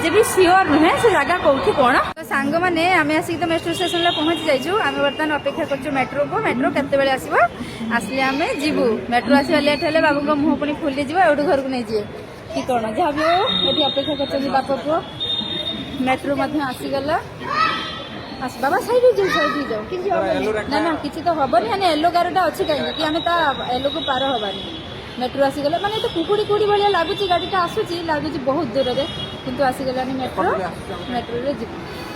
निजे भी सियोर नुहे से जगह कौटी कौन तो सांग मैंने आम आसिक तो मेट्रो स्टेशन पहुंची जाइए आम बर्तमान अपेक्षा कर मेट्रो को मेट्रो केत आसो आसले आम जीवु मेट्रो आसवा लेट है बाबू को मुह पुणी फुली जाव एवं घर को नहीं जाए कि कौन जहाँ भी हो ये अपेक्षा कर बाप पुओ मेट्रो आसीगला आस बाबा साइड जाओ कि ना ना किसी तो हेनी हाँ येलो गारटा अच्छी कहीं आम येलो को पार हबानी मेट्रो आसीगला माने तो कुकुड़ी कुड़ी भाया लगुच गाड़ीटा आसूची लगुच बहुत दूर में किंतु आसीगलानी मेट्रो मेट्रो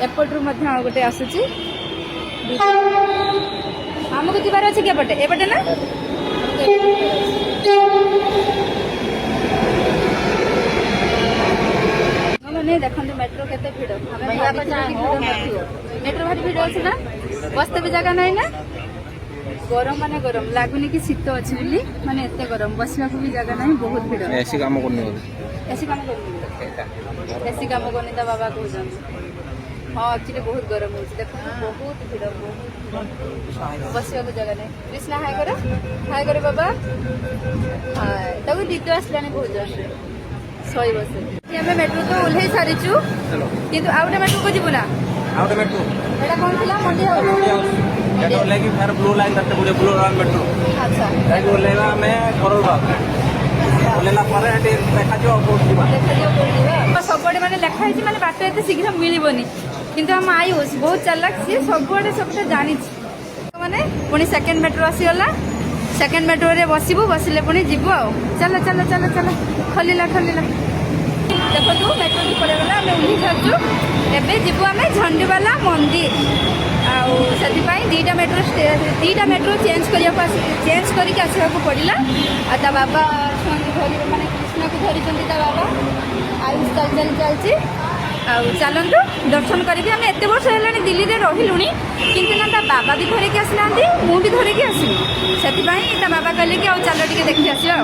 एपट्रु गोटे आसूची आमको जीवार अच्छे केपटे एपटे ना मैंने देखो मेट्रो केते भिड़ मेट्रो भारी भिड़ अच्छे ना बसते भी जगह ना ना गरम माने गरम लगुनि कि शीत अच्छी बोली माने एते गरम बसवा भी जगह ना बहुत भिड़ एसी काम करनी एसी काम करनी एसी काम करनी ता बाबा कहते हाँ एक्चुअली बहुत गरम हो देखो बहुत भिड़ बहुत बसवा जगह नहीं कृष्णा हाय करे बाबा हाय तक दीदी आसलानी बहुत जन शहे बस आम मेट्रो तो ओह्ल सारीचु कि आउ गए मेट्रो को जीवु ना आउट मेट्रो एटा कौन थिला मंडी हाउस एटा लागी फेर ब्लू लाइन करते बुढ़े ब्लू लाइन मेट्रो अच्छा लागी ओलेवा में करोल बाग ओलेला पर एटी देखा जो बहुत जीवा सबुआड़े मैंने लिखाई मैंने बाट एत शीघ्र मिलबनी किंतु आम आयुष बहुत चालाक सी सबुआड़े सबटा जानी मैंने पुणी सेकेंड मेट्रो आसीगला सेकेंड मेट्रो रे बसबू बसिले पुणी जीवु आ चल चल चल चल खलिला खलिला देखो तू मेट्रो की पड़ेगला आम उठी सारचु एबे जीवु आम झंडीवाला मंदिर दीटा मेट्रो चेंज करके आसवा पड़ा आ बाबा माने कृष्ण को धरी बाबा आयुष चल चल चलती चलतु दर्शन करी आम एत वर्ष है दिल्ली में रही कि ना बाबा भी धरिकी आसना मुझे धरिकी आसनी से बाबा कहले कि चल टे देखी आसा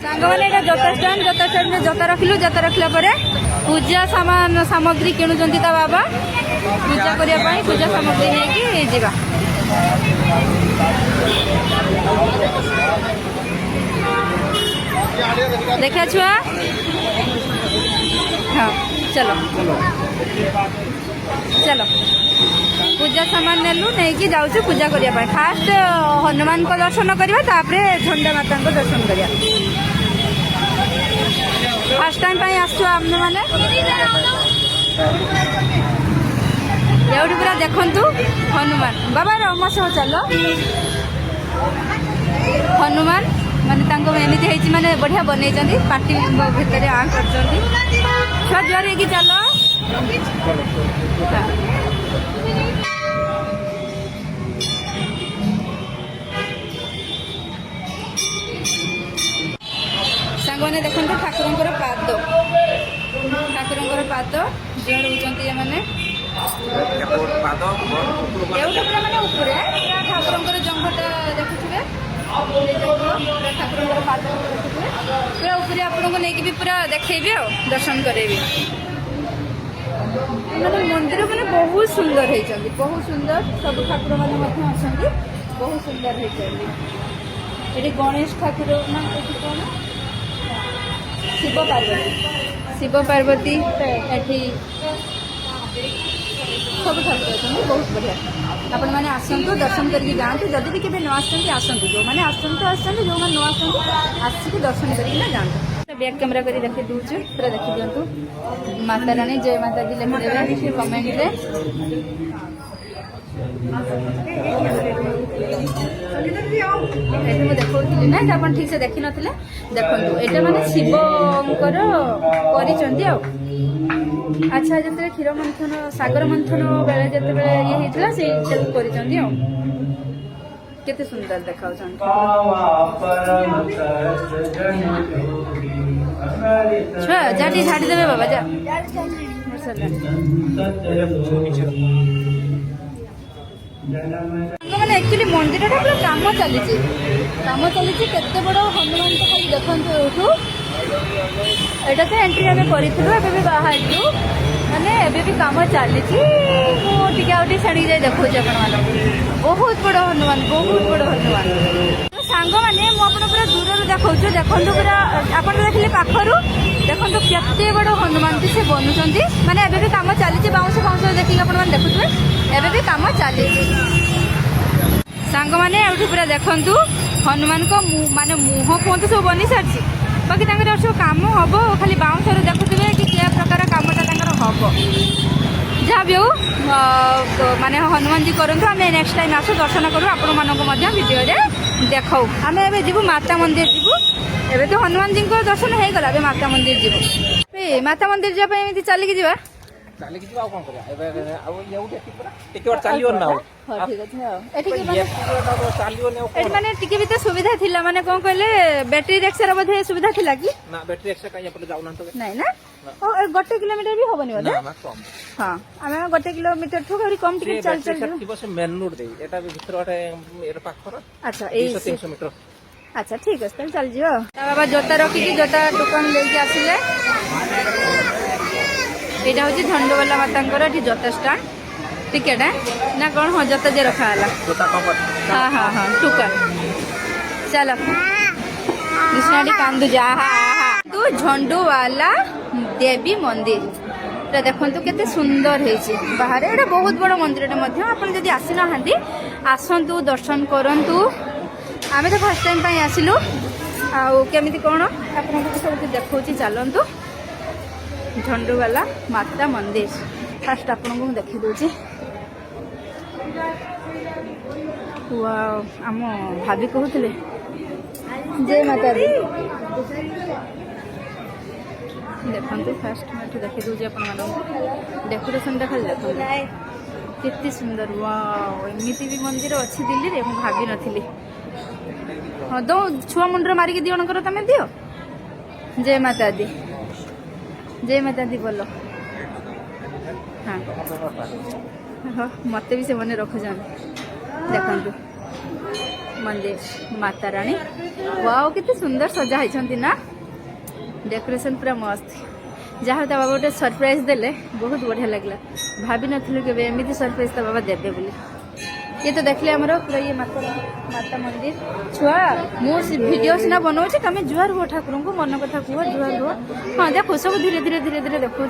सांग मैंने जोता स्टाण में जोता रखिलु जोता रखला पूजा सामान सामग्री किणुंट बाबा पूजा करने पूजा सामग्री नहीं जीवा देखा छुआ हाँ चलो चलो पूजा सामान नेलु नहीं जाऊँ पूजा करने फास्ट हनुमान को दर्शन करवा झंडा माता को दर्शन करिया फास्ट टाइम आसु आम मैंने ये पूरा देखु हनुमान बाबा रमस चल हनुमान माने एमती माने बढ़िया बन पार्टी भितर आ कर छुआ जुआर है चल सांग मैंने देखो ठाकुर पाद जुआर होती मैंने पूरा मैंने उपरे ठाकुर जंघटा देखुए ठाकुर पाद देखुए पूरा उपरे आपको नहीं पूरा देखेबी आ दर्शन करेबी मंदिर मैंने बहुत सुंदर होती बहुत सुंदर सब ठाकुर मैंने अच्छा बहुत सुंदर होती ये गणेश ठाकुर ना कौन शिव पार्वती एठी सब ठाकुर अच्छे बहुत बढ़िया आपण मैंने आसतु दर्शन करके जातु जदि भी केवे न आसतु जो मैंने आसतु जो मैंने न आसतु आसिक दर्शन करके जातु बैक कैमेरा कर देखी दूसरे पूरा देखी दिंतु माता रानी जय माता दी लिखिदेवे कमेंट रे मुझे देखी ना आप ठीक से देखी नथिले देखो ये मैंने शिवकर अच्छा जो क्षीर मंथन सागर मंथन बेले जो ये होता से केते सुंदर देखा छुआ जाटी झाड़ी देवे बाबा जा मैंने एक्चुअली मंदिर पूरा काम चली केते बड़ हनुमान तो खाली देखते एठू एटा तो एंट्री आम करूँ बाहर मैंने एबे भी काम चली मुझे छाड़ी जाए देखो आप बहुत बड़ हनुमान सांग मैंने मुझे पूरा दूर देखा देखो पूरा आप देखिए पाखर देखो केते बड़ हनुमान से बनुंट माने एबे भी काम चली बाउंश बाउंश देखिए आप देखुए एबे भी काम चली सांग मैंने पूरा देखु हनुमान को माने मुह कहतु सब बनी सारी बाकी सब कम हम खाली बाउंश देखुए कि क्या प्रकार कमटा हम जहाँ भी हो माने हनुमान जी करूँ आम नेक्स्ट टाइम आसू दर्शन करूँ आपण मानक भिडियो देखाऊ आम ए जीवु माता मंदिर जीवु एबे तो हनुमान जी को दर्शन हो गला माता मंदिर जीवु माता मंदिर जाए एमती चलिकी जा ଚାଲିକି ଯିବା ଆଉ କଣ କରିବା ଏବେ ଆଉ ଏଉଠି ଏଠି ପୁରା ଟିକେ ବାଟ ଚାଲିବନି ନା ଆଉ ठीक अच्छे ଚାଲିବନି ଆଉ एटी माने टिके भी तो सुविधा थिला माने कोन कहले बैटरी रिक्शा रो बोधे सुविधा थिला कि ନା ବ୍ୟାଟେରୀ ଏକ୍ସଟ୍ରା କାଇଁ ଏପଟେ ଯାଉନାହାନ୍ତି ତ नहीं ना ओ 1 किलोमीटर भी होबनी बोधे ନା ନା କମ हां आमे 1 किलोमीटर ठो खाली कम टिके चल चल ବ୍ୟାଟେରୀ ଥିବ ସେ ମେନ୍ ରୋଡ ଦେଇ ଏଟା ବି ଭିତର ବାଟେ ଏର पाखर अच्छा 200-300 ମିଟର अच्छा ठीक है चल चल जियो बाबा जोता रखी जोता टोकन लेके आसिले एटा होची झंडोवाला मातांकर एठी जोता स्टैंड टिकेट है ना कौन हाँ जोता जे रखा है जोता कम हाँ हाँ हाँ टोकन चलो कृष्णाडी कांदू जा तू झंडोवाला देवी मंदिर देखु केते सुंदर है बाहर एटा बहुत बड़ मंदिर आपन जदि आसी ना आसतु दर्शन करंतु आमे तो फर्स्ट टाइम पाई आसिलु आमिति कौन आपको सब देखा चलतु झंडूवाला माता मंदिर फास्ट आपको देखी दूची वाओ आम भाभी कहते जय माता दी देखते फास्ट मैं देखी दूची आप डेकोरेशन खाली देखते केते सुंदर वाओ एमती भी मंदिर अच्छी दिल्ली रे मुझे भाभी नी हाँ दो छुआ मुंडर मारिक दी जणकर तुम दियो जय माता दी बोलो हाँ हाँ मत भी से मन रखुन देखु मंदिर माता रानी वाओ केते सुंदर सजा होती ना डेकोरेशन पूरा मस्त जहाँ तो बाबा गोटे सरप्राइज देले बहुत बढ़िया लगला भाभी नथिलु के एमती सरप्राइज तो बाबा देवे बोली ये तो देखले हमरो पूरा ये माता मंदिर छुआ मु वीडियो सिना बनाऊँ तुम जुआर हो ठाकुर को मन कथा कह जुआर हो हाँ देखो सब धीरे धीरे धीरे धीरे देखो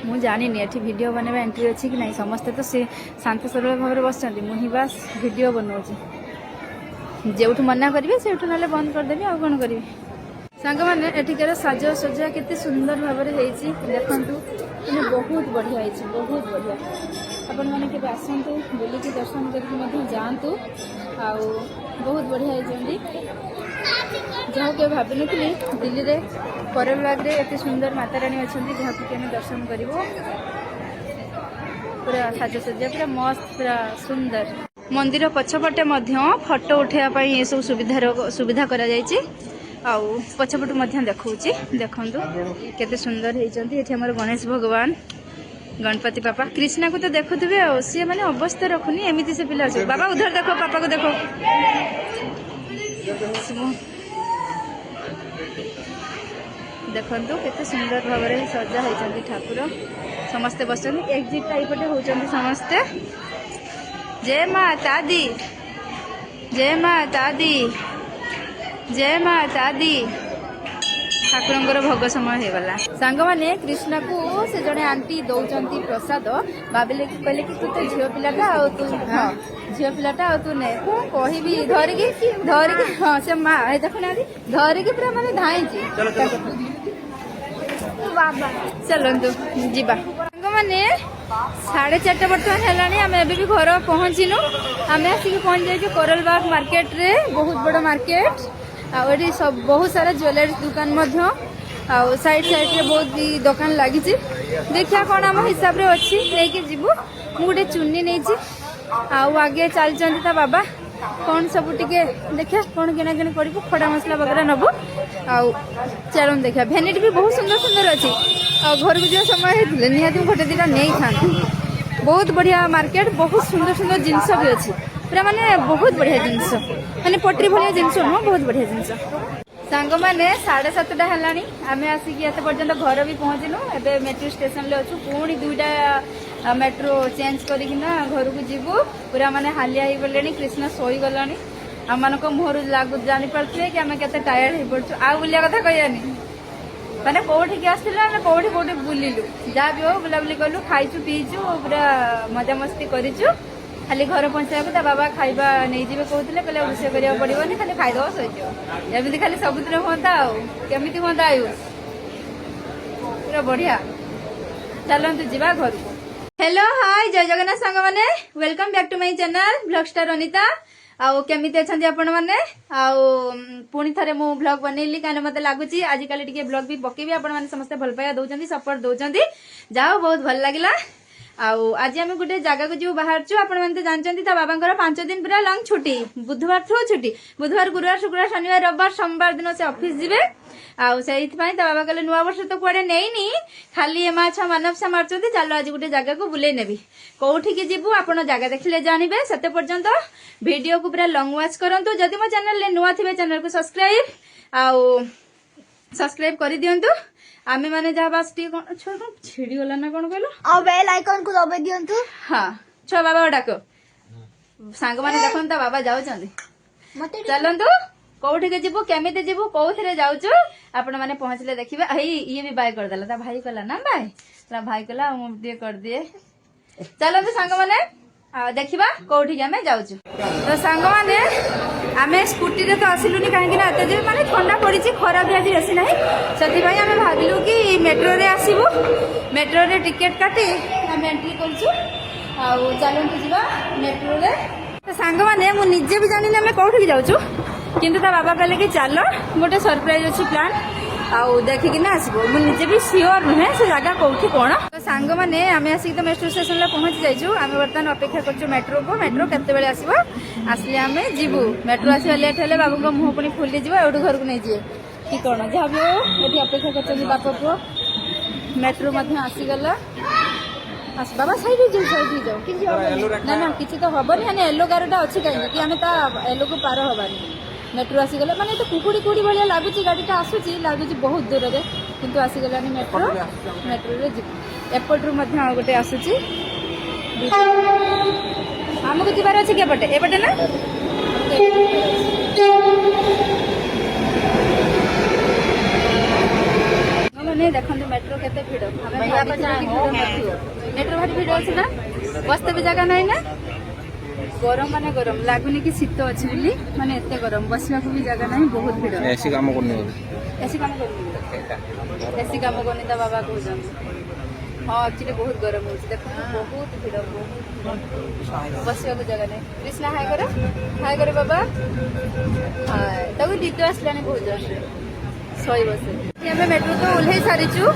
मु जानी एठी वीडियो बनवा एंट्री अच्छी कि नहीं समस्ते तो से शांत सरल भाव में बस मुझे बास वीडियो बनाऊँ जो मना करेंगे से ना बंद करदेवी आ कौन करी सांग मैंने एठिकार साजसज्जा केते सुंदर भाव में देखु मैंने बहुत बढ़िया है बहुत बढ़िया आपण मैंने के आसतु बुलिकी दर्शन करके जातु आउ बहुत बढ़िया है जहाँ के भावी नी दिल्ली में करलबाग में एत सुंदर माता रानी अच्छा जहाँ कि दर्शन कर पूरा साजसज्जा पूरा मस्त पूरा सुंदर मंदिर पछपटे फोटो उठाइबा ये सब सुविधा करा जायछि आउ पछपटू देखौछि देखंतु केते सुंदर होइचंती एठी हमर गणेश भगवान गणपति पापा कृष्णा को तो देखुथिबे आ सी माने अवस्था रखुनी एमिति से पिला छै बाबा उधर देखो पापा को देखो देखंतु केते सुंदर भाव में सजा होइचंती ठाकुर समस्ते बसचंती एग्जिट टाइपटे होचंती समस्ते जय माता दी जय माता दी जय माता दी ठाकुर भोग समय हो गला सांग मैंने कृष्णा को से जड़े आंटी दौरान प्रसाद भाविले कहले कि तू तो झील पिलाटा तू हाँ झील पिलाटा तू ने कहबी धरिकी हाँ से माँ देखुना धरिकी पूरा माने धाई चलतु जीवा सांग मैंने 4:30 बर्तमान है आम एबी घर पहुँचीनु आम आसिक पहुँच जाइए करलबाग मार्केट रे बहुत बड़ मार्केट आठी सब बहुत सारा ज्वेलरी दुकान साइड साइड रे बहुत भी दुकान लगी देखिया कौन आम हिसाब रे अच्छी लेकिन जीवु मुझे चुन्नी नहीं आगे चलते ता बाबा कौन सब टिके देखिया कौन किना किना कर खड़ा मसला वगैरह नबु चलो देखिया भेनिटी भी बहुत सुंदर सुंदर अच्छी घर को जो समय निहाती गोटे दिटा नहीं था बहुत बढ़िया मार्केट बहुत सुंदर सुंदर जिनस भी अच्छी पूरा माने बहुत बढ़िया जिनस माने पटरी भाया जिनस नुह बहुत बढ़िया जिनस सांग मैंने 7:30 है आम आसिक एत पर्यटन घर भी पहुँचलु एवं मेट्रो स्टेशन अच्छु पुणी 2टा मेट्रो चेंज करना घर को जीवु पूरा माने हालिया हो गले कृष्ण शोई गला आम मान मुहर जापारे कि आम के टायर्ड हो पड़ू आ बुलिया कथा कहनी मैंने कौटिक आसला कौटी कौटी बुलिलु जहाँ भी हो बुलाबुली कलु खाइचु पीचु पूरा मजा मस्ती करूँ खाली घर पहुंचा बाबा खाଇବା नहीं कहते कहले रोषे करा पड़ोनी खाली खाईदब शोच एमती खाली सबुदिन हाँ केमी हाँ आयुष पूरा बढ़िया चलतु जा घर को। हेलो हाय जय जगन्नाथ सांग मैंने welcome back to my channel blog star Anita आउ केमिति अछंती आपण माने आउ पुणी थरे मु ब्लॉग बनैली काने मते लागुची आजिकल टिके ब्लॉग भी पकेबी आपण माने समस्त भल पाया दउचंती सपोर्ट दउचंती जाओ बहुत भल लागिला। आउ आज आम गोटे जगह को जो बाहर आपण मैंने जानते बाबा 5 दिन पूरा लंग छुट्टी बुधवार ठू छुट्टी बुधवार गुरुवार शुक्रवार शनिवार रविवार सोमवार दिन से ऑफिस जीवे आउ से बाबा कहले नुआ वर्ष तो कुआडे नहीं खाली एमा छा मानव से मारचंती चलो आज गोटे जगह को बुले नेबी कौठी की जीवु आपण जगह देखले जानिबे सेते पर्यंत वीडियो को पूरा लॉन्ग वॉच करंतु जदि मो चैनल ले नुआ थिबे चैनल को सब्सक्राइब कर दियंतु आमे माने जहाँ बास टी छिड़ी गला ना कौन कहलो और बेल आइकन को दबे दियंतु। हाँ छुआ बाबा डाक सांग माने देखन ता बाबा जाउचंदी मते चलंतु कौठी के जीवु केमिते जीवु कौथिरे जाउचु आपण माने पहुंचले देखिबे हई ये भी बाय कर देला ता भाई कहला ना बाय ता भाई कहला हम दिए कर दिए चलंतु सांग माने देखिबा कौठी के आमे जाउचु तो सांग माने आमे स्कूटी रे तो आसिलुनी काहे कि ना एते जे माने ठंडा पड़ी छी खरा भी आज बेसी नाही सेति भाई आमे भाबिलु कि मेट्रो रे आसीबु मेट्रो रे टिकट काटी आमे एंट्री करछु आउ चलंतु जिबा मेट्रो रे तो सांग माने मु निजे भी जानिले आमे कौठी की जाउचु किंतु ता बाबा कहले कि चलो गोटे सरप्राइज अछि प्लान आउ देखिकी ना आसबो मु निजे भी सियोर नुहे से जगह कौठी कोन तो सांग माने आमे आसी तो मेट्रो स्टेशन ला पहुंच जाइछु आमे वर्तमान अपेक्षा करछु मेट्रो को मेट्रो केते बेले आसीबो आसले आमे जीवु मेट्रो आसीबा लेट हेले बाबू को मुंह पुनी फुली जीवो एडु घर को नै जिए कि कोन जहाँ भी हो एठी अपेक्षा करछु बापा को मेट्रो मध्ये आसी गला आस बाबा साइड जाओ कि ना ना किछि तो हबनी हाने येलो गाड़ीटा अछि काहे कि आमे ता येलो को पार हबानी मेट्रो आसी गला माने तो कुकुड़ी कुड़ी भलिया लागुची गाड़ीटा आसुची लागुची बहुत दूर रे किंतु आसी गलानी मेट्रो मेट्रो रे एपट रु मध्ये गोटे आसुची हमको जीवार अछि के पटे एपटे ना माने देखंतु मेट्रो केते भिड़ मेट्रो भारी भिड़ अछि ना बसते भी जगह नहीं ना गरम माने गरम लागुनी कि शीत अछि बोली माने एते गरम बसला को भी जगह नहीं बहुत भिड़ ऐसी काम करने ऐसी काम करनी ऐसी काम करनी ता बाबा को जन हां एक्चुअली बहुत गरम हो देखो बहुत भिड़ बहुत बसला को जगह नहीं कृष्णा हाय करे बाबा हाय तब दीदी आसलानी बहुत जन सोई बसे हमें मेट्रो तो ओल्हे सारिचु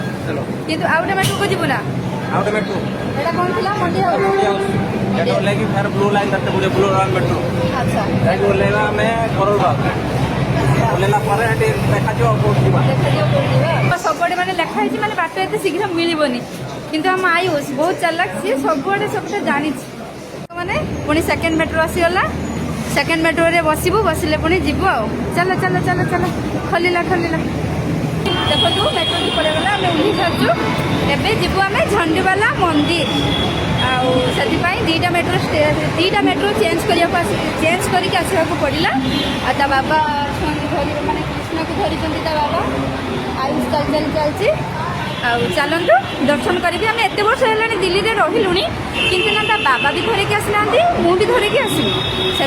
किंतु आउटे मेट्रो को जीवना आउट मेट्रो एटा कोन थिला मंडी हाउस एटा लागी फेर ब्लू लाइन करते बुले ब्लू लाइन मेट्रो अच्छा लागी ओलेला में करोल ओलेला परे एटी देखा जो बहुत दिबा सबडे माने लेखा है माने बाट एते शीघ्र मिलिबनी किंतु हम आयुष बहुत चालाक सी सबडे सबटा जानि माने पुनी सेकंड मेट्रो आसी गला सेकंड मेट्रो रे बसिबु बसिले पुनी जीवु आ चलो चलो चलो चलो खलिला देखो तू मेट्रो की पड़े गला हमें उठी सारचु एबे जीवु हमें झंडीवाला मंदिर आउ सेति पई दीटा मेट्रो चेंज करके आसवा को पड़िला आ ता बाबा धरी माने कृष्ण को धरी चंदी ता बाबा आयुष चलची आउ चलंतु दर्शन करी आम एत वर्ष है दिल्ली रे रहिलुनी किंतु ना ता बाबा भी धरिकी आसना मु भी धरिकी आसली से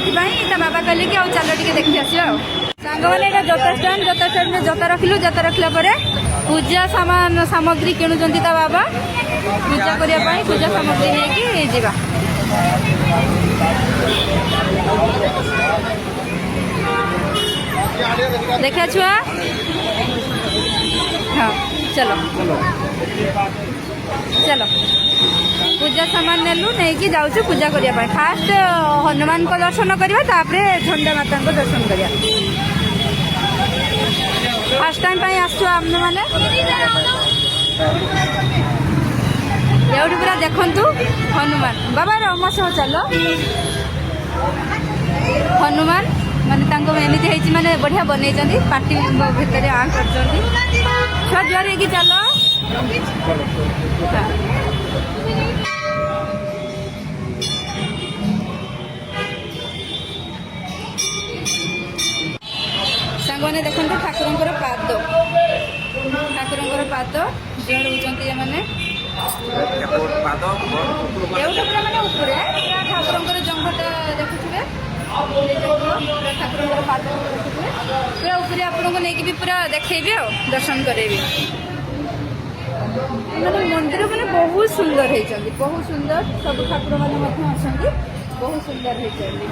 बाबा कहले कि चलो टिके देखी आसिया सांग मैंने जोता स्टैंड में जोता रखिलु जोता रखला परे पूजा सामान सामग्री किणुचंती ता बाबा पूजा करिया पई पूजा सामग्री लेके जीवा देखा छुआ हाँ चलो चलो पूजा सामान नेलु नहीं कि जाऊँ पूजा करिया पई फास्ट हनुमान को दर्शन करिया तापरे झंडा माता को दर्शन करिया फर्स्ट टाइम पाई आसु आमने माने एवढी पूरा देखंतु हनुमान बाबा रमस चलो हनुमान ମାନେ ତାଙ୍କ ଏମିତି ହେଇଛି ମାନେ ବଢ଼ିଆ ବନେଇଛନ୍ତି ପାଟି ଭିତରେ ଆଁ କରିଛନ୍ତି ଛୁଆ ଜୁହାର ହେଇକି ଚାଲ ସାଙ୍ଗମାନେ ଦେଖନ୍ତୁ ଠାକୁରଙ୍କର ପାଦ ଜୁହାର ହେଉଛନ୍ତି ଏମାନେ ପାଦ ଏଉଟା ପୁରା ମାନେ ଉପରେ ପୁରା ଠାକୁରଙ୍କର ଜଙ୍ଘଟା ଦେଖୁଥିବେ ଠାକୁରଙ୍କର ପାଦ ଦେଖୁଥିବେ ପୁରା ଉପରେ ଆପଣଙ୍କୁ ନେଇକି ବି ପୁରା ଦେଖେଇବି ଆଉ ଦର୍ଶନ କରେଇବି ମାନେ ମନ୍ଦିର ମାନେ ବହୁତ ସୁନ୍ଦର ହେଇଛନ୍ତି ବହୁତ ସୁନ୍ଦର ସବୁ ଠାକୁରମାନେ ମଧ୍ୟ ଅଛନ୍ତି ବହୁତ ସୁନ୍ଦର ହେଇଛନ୍ତି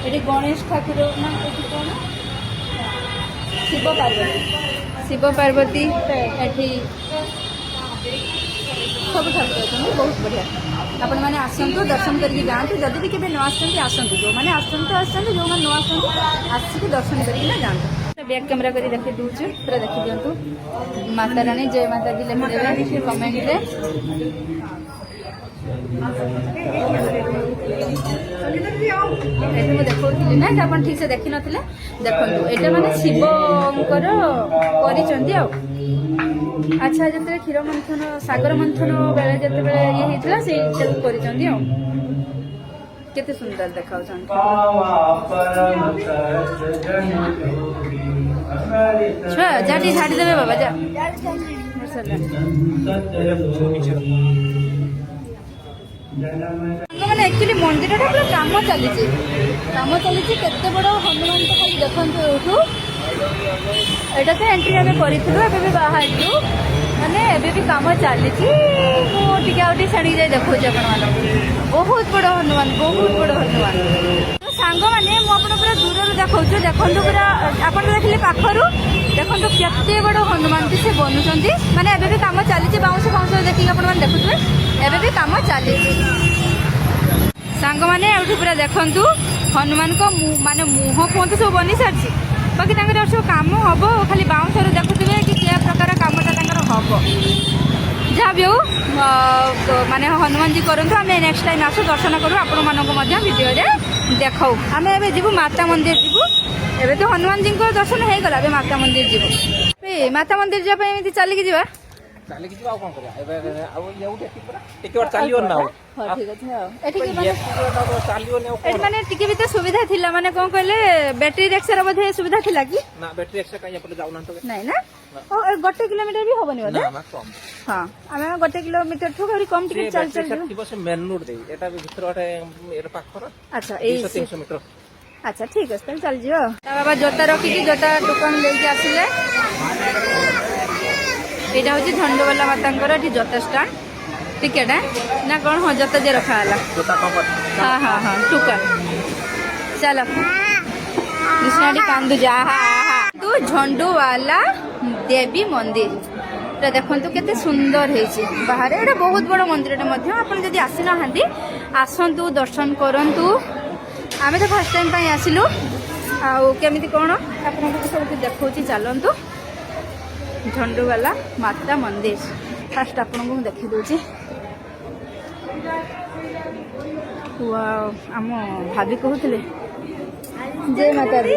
ଏଠି ଗଣେଶ ଠାକୁର ନା ଏଠି କ'ଣ ଶିବ ପାର୍ବତୀ ଏଠି ସବୁ ଠାକୁର ଅଛନ୍ତି ବହୁତ ବଢ଼ିଆ ଆପଣମାନେ ଆସନ୍ତୁ ଦର୍ଶନ କରିକି ଯାଆନ୍ତୁ ଯଦି ବି କେବେ ନ ଆସନ୍ତି ଆସନ୍ତୁ ଯେଉଁମାନେ ଆସନ୍ତୁ ଯେଉଁମାନେ ନ ଆସନ୍ତୁ ଆସିକି ଦର୍ଶନ କରିକିନା ଯାଆନ୍ତୁ ବ୍ୟାକ୍ କ୍ୟାମେରା କରି ଦେଖି ଦେଉଛୁ ପୁରା ଦେଖିଦିଅନ୍ତୁ ମାତା ରାଣୀ ଜୟ ମାତା ଦି ଲେଖିଦେବେ କମେଣ୍ଟରେ ଏଠି ମୁଁ ଦେଖାଉଥିଲି ନା ଆପଣ ଠିକ୍ ସେ ଦେଖିନଥିଲେ ଦେଖନ୍ତୁ ଏଇଟା ମାନେ ଶିବଙ୍କର କରିଛନ୍ତି ଆଉ ଆଚ୍ଛା ଯେତେବେଳେ କ୍ଷୀର ମନ୍ଥନ ସାଗର ମନ୍ଥନ ବେଳେ ଯେତେବେଳେ ଇଏ ହେଇଥିଲା ସେଇଟାକୁ କରିଛନ୍ତି ଆଉ କେତେ ସୁନ୍ଦର ଦେଖାଉଛନ୍ତି ଛୁଆ ଯା ଟିକେ ଝାଡ଼ି ଦେବେ ବାବା ଯା ମାନେ ଆକ୍ଚୁଆଲି ମନ୍ଦିରଟା ପୁରା କାମ ଚାଲିଛି କେତେ ବଡ଼ ହନୁମାନ ତ ଖାଲି ଦେଖନ୍ତୁ ଏଇଠୁ ଏଇଟା ତ ଏଣ୍ଟ୍ରି ଆମେ କରିଥିଲୁ ଏବେ ବି ବାହାରିଲୁ ମାନେ ଏବେ ବି କାମ ଚାଲିଛି ମୁଁ ଟିକେ ଆଉ ଟିକେ ଛାଡ଼ିକି ଯାଇ ଦେଖାଉଛି ଆପଣମାନଙ୍କୁ ବହୁତ ବଡ଼ ହନୁମାନ ତ ସାଙ୍ଗମାନେ ମୁଁ ଆପଣ ପୁରା ଦୂରରୁ ଦେଖାଉଛୁ ଦେଖନ୍ତୁ ପୁରା ଆପଣ ଦେଖିଲେ ପାଖରୁ ଦେଖନ୍ତୁ କେତେ ବଡ଼ ହନୁମାନ ସେ ବନୁଛନ୍ତି ମାନେ ଏବେ ବି କାମ ଚାଲିଛି ବାଉଁଶ ଦେଖିକି ଆପଣମାନେ ଦେଖୁଥିବେ ଏବେ ବି କାମ ଚାଲିଛି ସାଙ୍ଗମାନେ ଏଇଠୁ ପୁରା ଦେଖନ୍ତୁ ହନୁମାନଙ୍କ ମାନେ ମୁହଁ କୁହନ୍ତୁ ସବୁ ବନି ସାରିଛି ବାକି ତାଙ୍କର ସବୁ କାମ ହବ ଖାଲି ବାଉଁଶରୁ ଦେଖୁଥିବେ କି କି ପ୍ରକାର କାମଟା ତାଙ୍କର ହବ ଯାହା ବି ହଉ ମାନେ ହନୁମାନଜୀ କରନ୍ତୁ ଆମେ ନେକ୍ସଟ ଟାଇମ୍ ଆସୁ ଦର୍ଶନ କରୁ ଆପଣମାନଙ୍କୁ ମଧ୍ୟ ଭିଡ଼ିଓରେ ଦେଖାଉ ଆମେ ଏବେ ଯିବୁ ମାତା ମନ୍ଦିର ଯିବୁ ଏବେ ତ ହନୁମାନଜୀଙ୍କ ଦର୍ଶନ ହେଇଗଲା ଏବେ ମାତା ମନ୍ଦିର ଯିବୁ ମାତା ମନ୍ଦିର ଯିବା ପାଇଁ ଏମିତି ଚାଲିକି ଯିବା ଚାଲିକି ଯିବା ଆଉ କ'ଣ କରିବା ଏବେ ଆଉ ଏଉଠି ଟିକେ ଚାଲିବନି ନା ଆଉ ଠିକ୍ ଅଛି ଆଉ ଏଠିକି ମାନେ ଚାଲିବନି ଆଉ ଏଠି ମାନେ ଟିକେ ବି ତ ସୁବିଧା ଥିଲା ମାନେ କ'ଣ କହିଲେ ବ୍ୟାଟେରୀ ରିକ୍ସାର ବୋଧେ ସୁବିଧା ଥିଲା କି ନା ବ୍ୟାଟେରୀ ରିକ୍ସା କାହିଁ ଏପଟେ ଯାଉନାହାନ୍ତି ନାଇଁ ନା 1 କିଲୋମିଟର ବି ହବନି ବୋଧେ ନା କମ୍ ହଁ ଆମେ 1 କିଲୋମିଟର ଠୁ ଆହୁରି କମ୍ ଟିକେ ଚାଲି ଯିବୁ ଥିବ ସେ ମେନ୍ ରୋଡ୍ ଦେଇ ଏଟା ଭିତରେ ଗୋଟେ ଏର ପାଖର ଆଚ୍ଛା ଏଇ 300 ମିଟର ଆଚ୍ଛା ଠିକ୍ ଅଛି ତାହେଲେ ଚାଲିଯିବ ତା ବାବା ଜୋତା ରଖିକି ଜୋତା ଟୋକନ ଦେଇକି ଆସିଲେ ଏଇଟା ହେଉଛି ଝଣ୍ଡବାଲା ମାତାଙ୍କର ଏଠି ଜୋତା ଷ୍ଟାଣ୍ଡ ଟିକେଟ ନା କ'ଣ ହଁ ଜୋତା ଯେ ରଖା ହେଲା ହଁ ଟୋକନ ଚାଲ କୃଷ୍ଣଟି କାନ୍ଦୁଛି ତୁ ଝଣ୍ଡୁବାଲା ଦେବୀ ମନ୍ଦିର এটা দেখন্তু কেতে সুন্দর হয়েছে বাহারে এটা বহুত বড় মন্দিরটা মধ্যে আপনি যদি আসিনাহান্তি আসন্তু দর্শন করন্তু আমি তো ফার্স্ট টাইম পাই আসিলু আউ কেমিতি কোন আপনাদের সব দেখাউছি চালন্তু ঝন্ডুবালা মাতা মন্দির ফার্স্ট আপনাদের দেখাই দউছি ওয়াও আম ভাবি কহুଥିଲେ জয় মাতা দি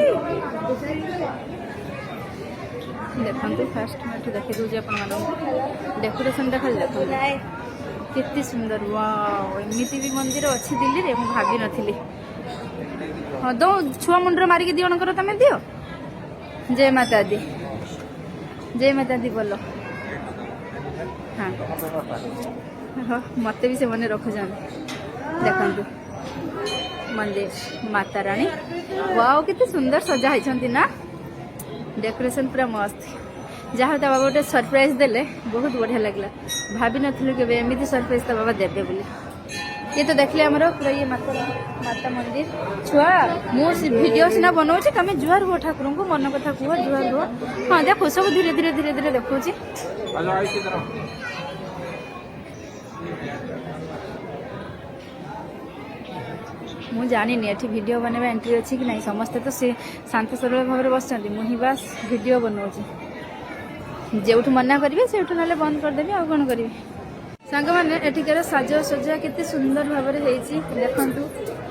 ଦେଖନ୍ତୁ ଫାଷ୍ଟ ମୁଁ ଏଠି ଦେଖି ଦେଉଛି ଆପଣମାନଙ୍କୁ ଡେକୋରେସନଟା ଖାଲି ଦେଖନ୍ତୁ କେତେ ସୁନ୍ଦର ୱାଓ ଏମିତି ବି ମନ୍ଦିର ଅଛି ଦିଲ୍ଲୀରେ ମୁଁ ଭାବିନଥିଲି ହଁ ଦଉ ଛୁଆ ମୁଣ୍ଡରେ ମାରିକି ଦିଅଣଙ୍କର ତମେ ଦିଅ ଜୟ ମାତା ଦି ବୋଲ ହଁ ହଁ ମୋତେ ବି ସେମାନେ ରଖୁଛନ୍ତି ଦେଖନ୍ତୁ ମନ୍ଦିର ମାତା ରାଣୀ ୱାଓ କେତେ ସୁନ୍ଦର ସଜା ହେଇଛନ୍ତି ନା डेकोरेशन पूरा मस्त जहाँ ता बाबा गोटे सरप्राइज देले बहुत बढ़िया लगला भाभी नथिलु के एमती सरप्राइज ता बाबा देबे बोली ये तो देखले हमर पूरा ये माता मंदिर छुआ मु वीडियो सिना बनाउछि तमे जुआर हो ठाकुर को मन कथा कुह जुआर हो हां देखो सब धीरे धीरे देखौछि ମୁଁ ଜାଣିନି ଏଠି ଭିଡ଼ିଓ ବନେଇବା ଏଣ୍ଟ୍ରି ଅଛି କି ନାହିଁ ସମସ୍ତେ ତ ସେ ଶାନ୍ତ ସରଳ ଭାବରେ ବସିଛନ୍ତି ମୁଁ ହିଁ ବାସ୍ ଭିଡ଼ିଓ ବନାଉଛି ଯେଉଁଠୁ ମନା କରିବେ ସେଇଠୁ ନହେଲେ ବନ୍ଦ କରିଦେବି ଆଉ କ'ଣ କରିବି ସାଙ୍ଗମାନେ ଏଠିକାର ସାଜସଜ୍ଜା କେତେ ସୁନ୍ଦର ଭାବରେ ହେଇଛି ଦେଖନ୍ତୁ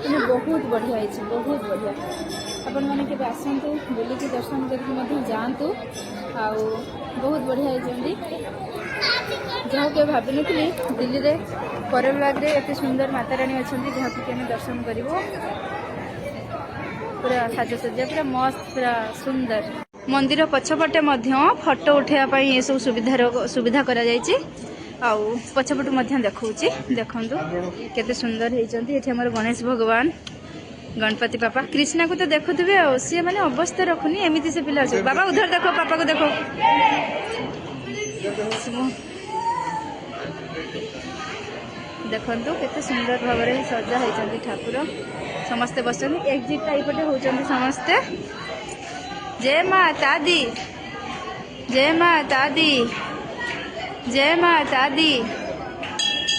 ମାନେ ବହୁତ ବଢ଼ିଆ ହେଇଛି ବହୁତ ବଢ଼ିଆ ଆପଣମାନେ କେବେ ଆସନ୍ତୁ ବୁଲିକି ଦର୍ଶନ କରିକି ମଧ୍ୟ ଯାଆନ୍ତୁ। ଆଉ ବହୁତ ବଢ଼ିଆ ହେଇଛନ୍ତି। ଯାହାକୁ କେବେ ଭାବିନଥିଲି ଦିଲ୍ଲୀରେ କରଲବାଗରେ ଏତେ ସୁନ୍ଦର ମାତାରାଣୀ ଅଛନ୍ତି ଯାହାକୁ କି ଆମେ ଦର୍ଶନ କରିବୁ। ପୁରା ସାଜସଜ୍ଜା ପୁରା ମସ୍ତ ପୁରା ସୁନ୍ଦର। ମନ୍ଦିର ପଛପଟେ ମଧ୍ୟ ଫଟୋ ଉଠାଇବା ପାଇଁ ଏସବୁ ସୁବିଧା କରାଯାଇଛି। ଆଉ ପଛପଟୁ ମଧ୍ୟ ଦେଖାଉଛି ଦେଖନ୍ତୁ କେତେ ସୁନ୍ଦର ହେଇଛନ୍ତି। ଏଠି ଆମର ଗଣେଶ ଭଗବାନ ଗଣପତି ବାପା କ୍ରିଷ୍ଣାକୁ ତ ଦେଖୁଥିବେ ଆଉ ସିଏ ମାନେ ଅବସ୍ଥା ରଖୁନି ଏମିତି ସେ ପିଲା ଅଛି। ବାବା ଉଧର ଦେଖ ପାପାକୁ ଦେଖ। ଦେଖନ୍ତୁ କେତେ ସୁନ୍ଦର ଭାବରେ ସଜା ହେଇଛନ୍ତି ଠାକୁର। ସମସ୍ତେ ବସଛନ୍ତି ଏକ୍ଜିଟ୍ଟା ଏଇପଟେ ହେଉଛନ୍ତି ସମସ୍ତେ। ଜୟ ମା ତାଦି ଜୟ ମା ତାଦି ଜୟ ମା ତାଦି।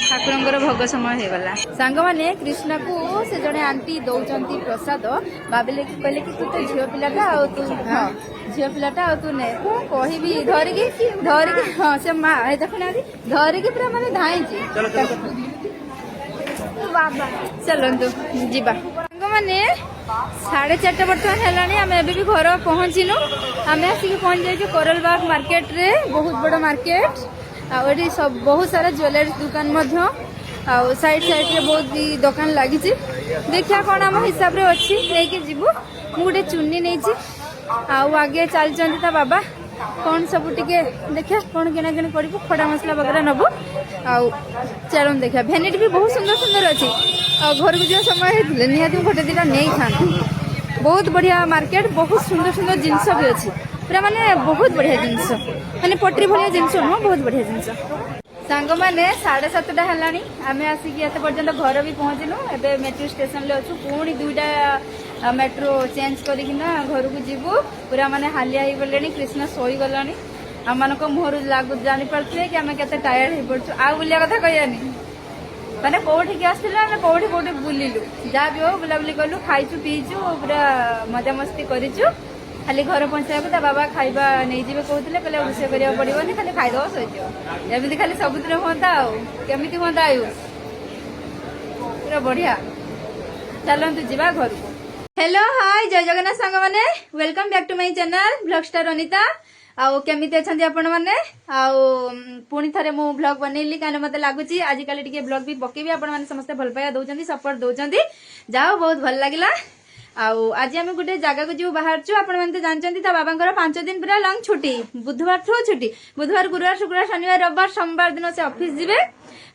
ଠାକୁରଙ୍କର ଭୋଗ ସମୟ ହେଇଗଲା। ସାଙ୍ଗମାନେ କ୍ରିଷ୍ଣାକୁ ସେ ଜଣେ ଆଣ୍ଟି ଦଉଛନ୍ତି ପ୍ରସାଦ। ଭାବିଲେ କି କହିଲେ କି ତୁ ତ ଝିଅ ପିଲାଟା ଆଉ ତୁ ହଁ ଝିଅ ପିଲାଟା ଆଉ ତୁ ନେ। ମୁଁ କହିବି ଧରିକି ହଁ ସେ ମା ଦେଖୁନାହାନ୍ତି ଧରିକି ପୁରା ମାନେ ଧାଇଁଛି। ବାବା ଚାଲନ୍ତୁ ଯିବା। ସାଙ୍ଗମାନେ 4:30 ବର୍ତ୍ତମାନ ହେଲାଣି। ଆମେ ଏବେ ବି ଘର ପହଞ୍ଚିନୁ। ଆମେ ଆସିକି ପହଞ୍ଚି ଯାଇଛୁ କରଲବାଗ ମାର୍କେଟରେ। ବହୁତ ବଡ଼ ମାର୍କେଟ। ଆଉ ଏଠି ବହୁତ ସାରା ଜୁଏଲାରୀ ଦୋକାନ ମଧ୍ୟ ଆଉ ସାଇଡ୍ରେ ବହୁତ ବି ଦୋକାନ ଲାଗିଛି। ଦେଖିବା କ'ଣ ଆମ ହିସାବରେ ଅଛି ନେଇକି ଯିବୁ। ମୁଁ ଗୋଟେ ଚୁନି ନେଇଛି ଆଉ ଆଗେ ଚାଲିଛନ୍ତି ତା ବାବା। କ'ଣ ସବୁ ଟିକେ ଦେଖିବା କ'ଣ କିଣାକିଣି କରିବୁ। ଖଡ଼ା ମସଲା ବଗେରା ନେବୁ। ଆଉ ଚାଲନ୍ତୁ ଦେଖିବା। ଭେନିଟି ବି ବହୁତ ସୁନ୍ଦର ସୁନ୍ଦର ଅଛି। ଆଉ ଘରକୁ ଯିବା ସମୟ ହେଇଥିଲେ ନିହାତି ମୁଁ ଗୋଟେ ଦିଟା ନେଇଥାନ୍ତି। ବହୁତ ବଢ଼ିଆ ମାର୍କେଟ। ବହୁତ ସୁନ୍ଦର ସୁନ୍ଦର ଜିନିଷ ବି ଅଛି। ପୁରା ମାନେ ବହୁତ ବଢ଼ିଆ ଜିନିଷ ମାନେ ପଟ୍ରି ଭଳିଆ ଜିନିଷ ନୁହଁ ବହୁତ ବଢ଼ିଆ ଜିନିଷ। ସାଙ୍ଗମାନେ 7:30 ହେଲାଣି। ଆମେ ଆସିକି ଏତେ ପର୍ଯ୍ୟନ୍ତ ଘର ବି ପହଞ୍ଚିନୁ। ଏବେ ମେଟ୍ରୋ ଷ୍ଟେସନରେ ଅଛୁ। ପୁଣି 2ଟା ମେଟ୍ରୋ ଚେଞ୍ଜ କରିକିନା ଘରକୁ ଯିବୁ। ପୁରା ମାନେ ହାଲିଆ ହେଇଗଲେଣି। କୃଷ୍ଣ ଶୋଇଗଲାଣି। ଆମମାନଙ୍କ ମୁହଁରୁ ଜାଣିପାରୁଥିବେ କି ଆମେ କେତେ ଟାୟାର୍ଡ ହେଇପଡ଼ୁଛୁ। ଆଉ ବୁଲିବା କଥା କହିବାନି ମାନେ କୋଉଠିକି ଆସିଥିଲୁ ଆମେ କୋଉଠି ବୁଲିଲୁ। ଯାହା ବି ହଉ ବୁଲାବୁଲି କଲୁ ଖାଇଛୁ ପିଇଛୁ ପୁରା ମଜାମସ୍ତି କରିଛୁ। ଖାଲି ଘର ପହଞ୍ଚିବାକୁ ତା ବାବା ଖାଇବା ନେଇଯିବେ କହୁଥିଲେ। କହିଲେ ରୋଷେଇ କରିବାକୁ ପଡ଼ିବନି ଖାଲି ଖାଇଦେବ ଶୋଇଯିବ। ଏମିତି ଖାଲି ସବୁଦିନ ହୁଅନ୍ତା ଆଉ କେମିତି ହୁଅନ୍ତା ଆୟୁଷ ପୁରା ବଢ଼ିଆ। ଚାଲନ୍ତୁ ଯିବା ଘରକୁ। ହ୍ୟାଲୋ ହାଇ ଜୟ ଜଗନ୍ନାଥ ସାଙ୍ଗମାନେ welcome back to my channel blog star Anita. ଆଉ କେମିତି ଅଛନ୍ତି ଆପଣମାନେ? ଆଉ ପୁଣି ଥରେ ମୁଁ ବ୍ଲଗ ବନେଇଲି କାରଣ ମତେ ଲାଗୁଛି ଆଜିକାଲି ଟିକେ ବ୍ଲଗ ବି ପକେଇବି। ଆପଣମାନେ ସମସ୍ତେ ଭଲ ପାଇବା ଦଉଛନ୍ତି ସପୋର୍ଟ ଦଉଛନ୍ତି ଯାହା ହଉ ବହୁତ ଭଲ ଲାଗିଲା। ଆଉ ଆଜି ଆମେ ଗୋଟେ ଜାଗାକୁ ଯିବୁ ବାହାରୁଛୁ। ଆପଣମାନେ ତ ଜାଣିଛନ୍ତି ତା ବାବାଙ୍କର 5 ଦିନ ପୁରା ଲଙ୍ଗ ଛୁଟି। ବୁଧବାରଠୁ ଛୁଟି। ବୁଧବାର ଗୁରୁବାର ଶୁକ୍ରବାର ଶନିବାର ରବିବାର ସୋମବାର ଦିନ ସେ ଅଫିସ ଯିବେ।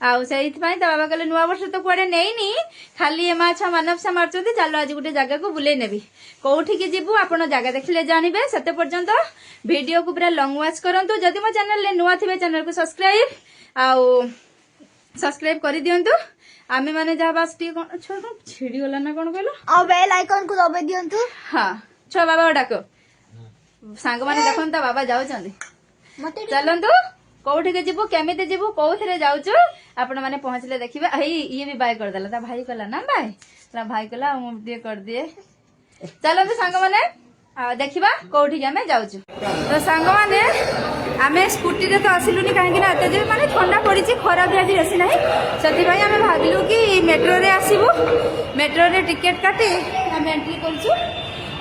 ଆଉ ସେଇଥିପାଇଁ ତା ବାବା କହିଲେ ନୂଆ ବର୍ଷ ତ କୁଆଡେ ନେଇନି ଖାଲି ଏ ମାଛ ମାନବସା ମାରୁଛନ୍ତି ଚାଲ ଆଜି ଗୋଟେ ଜାଗାକୁ ବୁଲେଇ ନେବି। କୋଉଠିକି ଯିବୁ ଆପଣ ଜାଗା ଦେଖିଲେ ଜାଣିବେ। ସେତେ ପର୍ଯ୍ୟନ୍ତ ଭିଡିଓକୁ ପୁରା ଲଙ୍ଗ ୱାଚ୍ କରନ୍ତୁ। ଯଦି ମୋ ଚ୍ୟାନେଲରେ ନୂଆ ଥିବେ ଚ୍ୟାନେଲକୁ ସବସ୍କ୍ରାଇବ କରିଦିଅନ୍ତୁ। ଆମେ ମାନେ ଯାହା ବାସ୍ ଟିକେ କଣ ଛୁଆ କଣ ଛିଡିଗଲା ନା କଣ କହିଲ ଆଉ ବେଲ୍ ଆଇକନକୁ ଦବାଇ ଦିଅନ୍ତୁ। ହଁ ଛୁଆ ବାବା ଡାକ। ସାଙ୍ଗମାନେ ଦେଖନ୍ତୁ ତା ବାବା ଯାଉଛନ୍ତି। ଚାଲନ୍ତୁ କୋଉଠିକି ଯିବୁ କେମିତି ଯିବୁ କୋଉଥିରେ ଯାଉଛୁ ଆପଣ ମାନେ ପହଞ୍ଚିଲେ ଦେଖିବେ। ଇଏ ବି ବାଇ କରିଦେଲା ତା ଭାଇ କଲା ନା ବାଇ ତା ଭାଇ କଲା ଆଉ ମୁଁ ଟିକେ କରିଦିଏ। ଚାଲନ୍ତୁ ସାଙ୍ଗମାନେ ଦେଖିବା କୋଉଠିକି ଆମେ ଯାଉଛୁ। ତ ସାଙ୍ଗମାନେ ଆମେ ସ୍କୁଟିରେ ତ ଆସିଲୁନି କାହିଁକି ନା ଏତେ ଯେ ମାନେ ଥଣ୍ଡା ପଡିଛି ଖରା ବି ଆଜି ବେଶୀ ନାହିଁ। ସେଥିପାଇଁ ଆମେ ଭାବିଲୁ କି ମେଟ୍ରୋରେ ଆସିବୁ। ମେଟ୍ରୋରେ ଟିକେଟ କାଟି ଆମେ ଏଣ୍ଟ୍ରି କରୁଛୁ।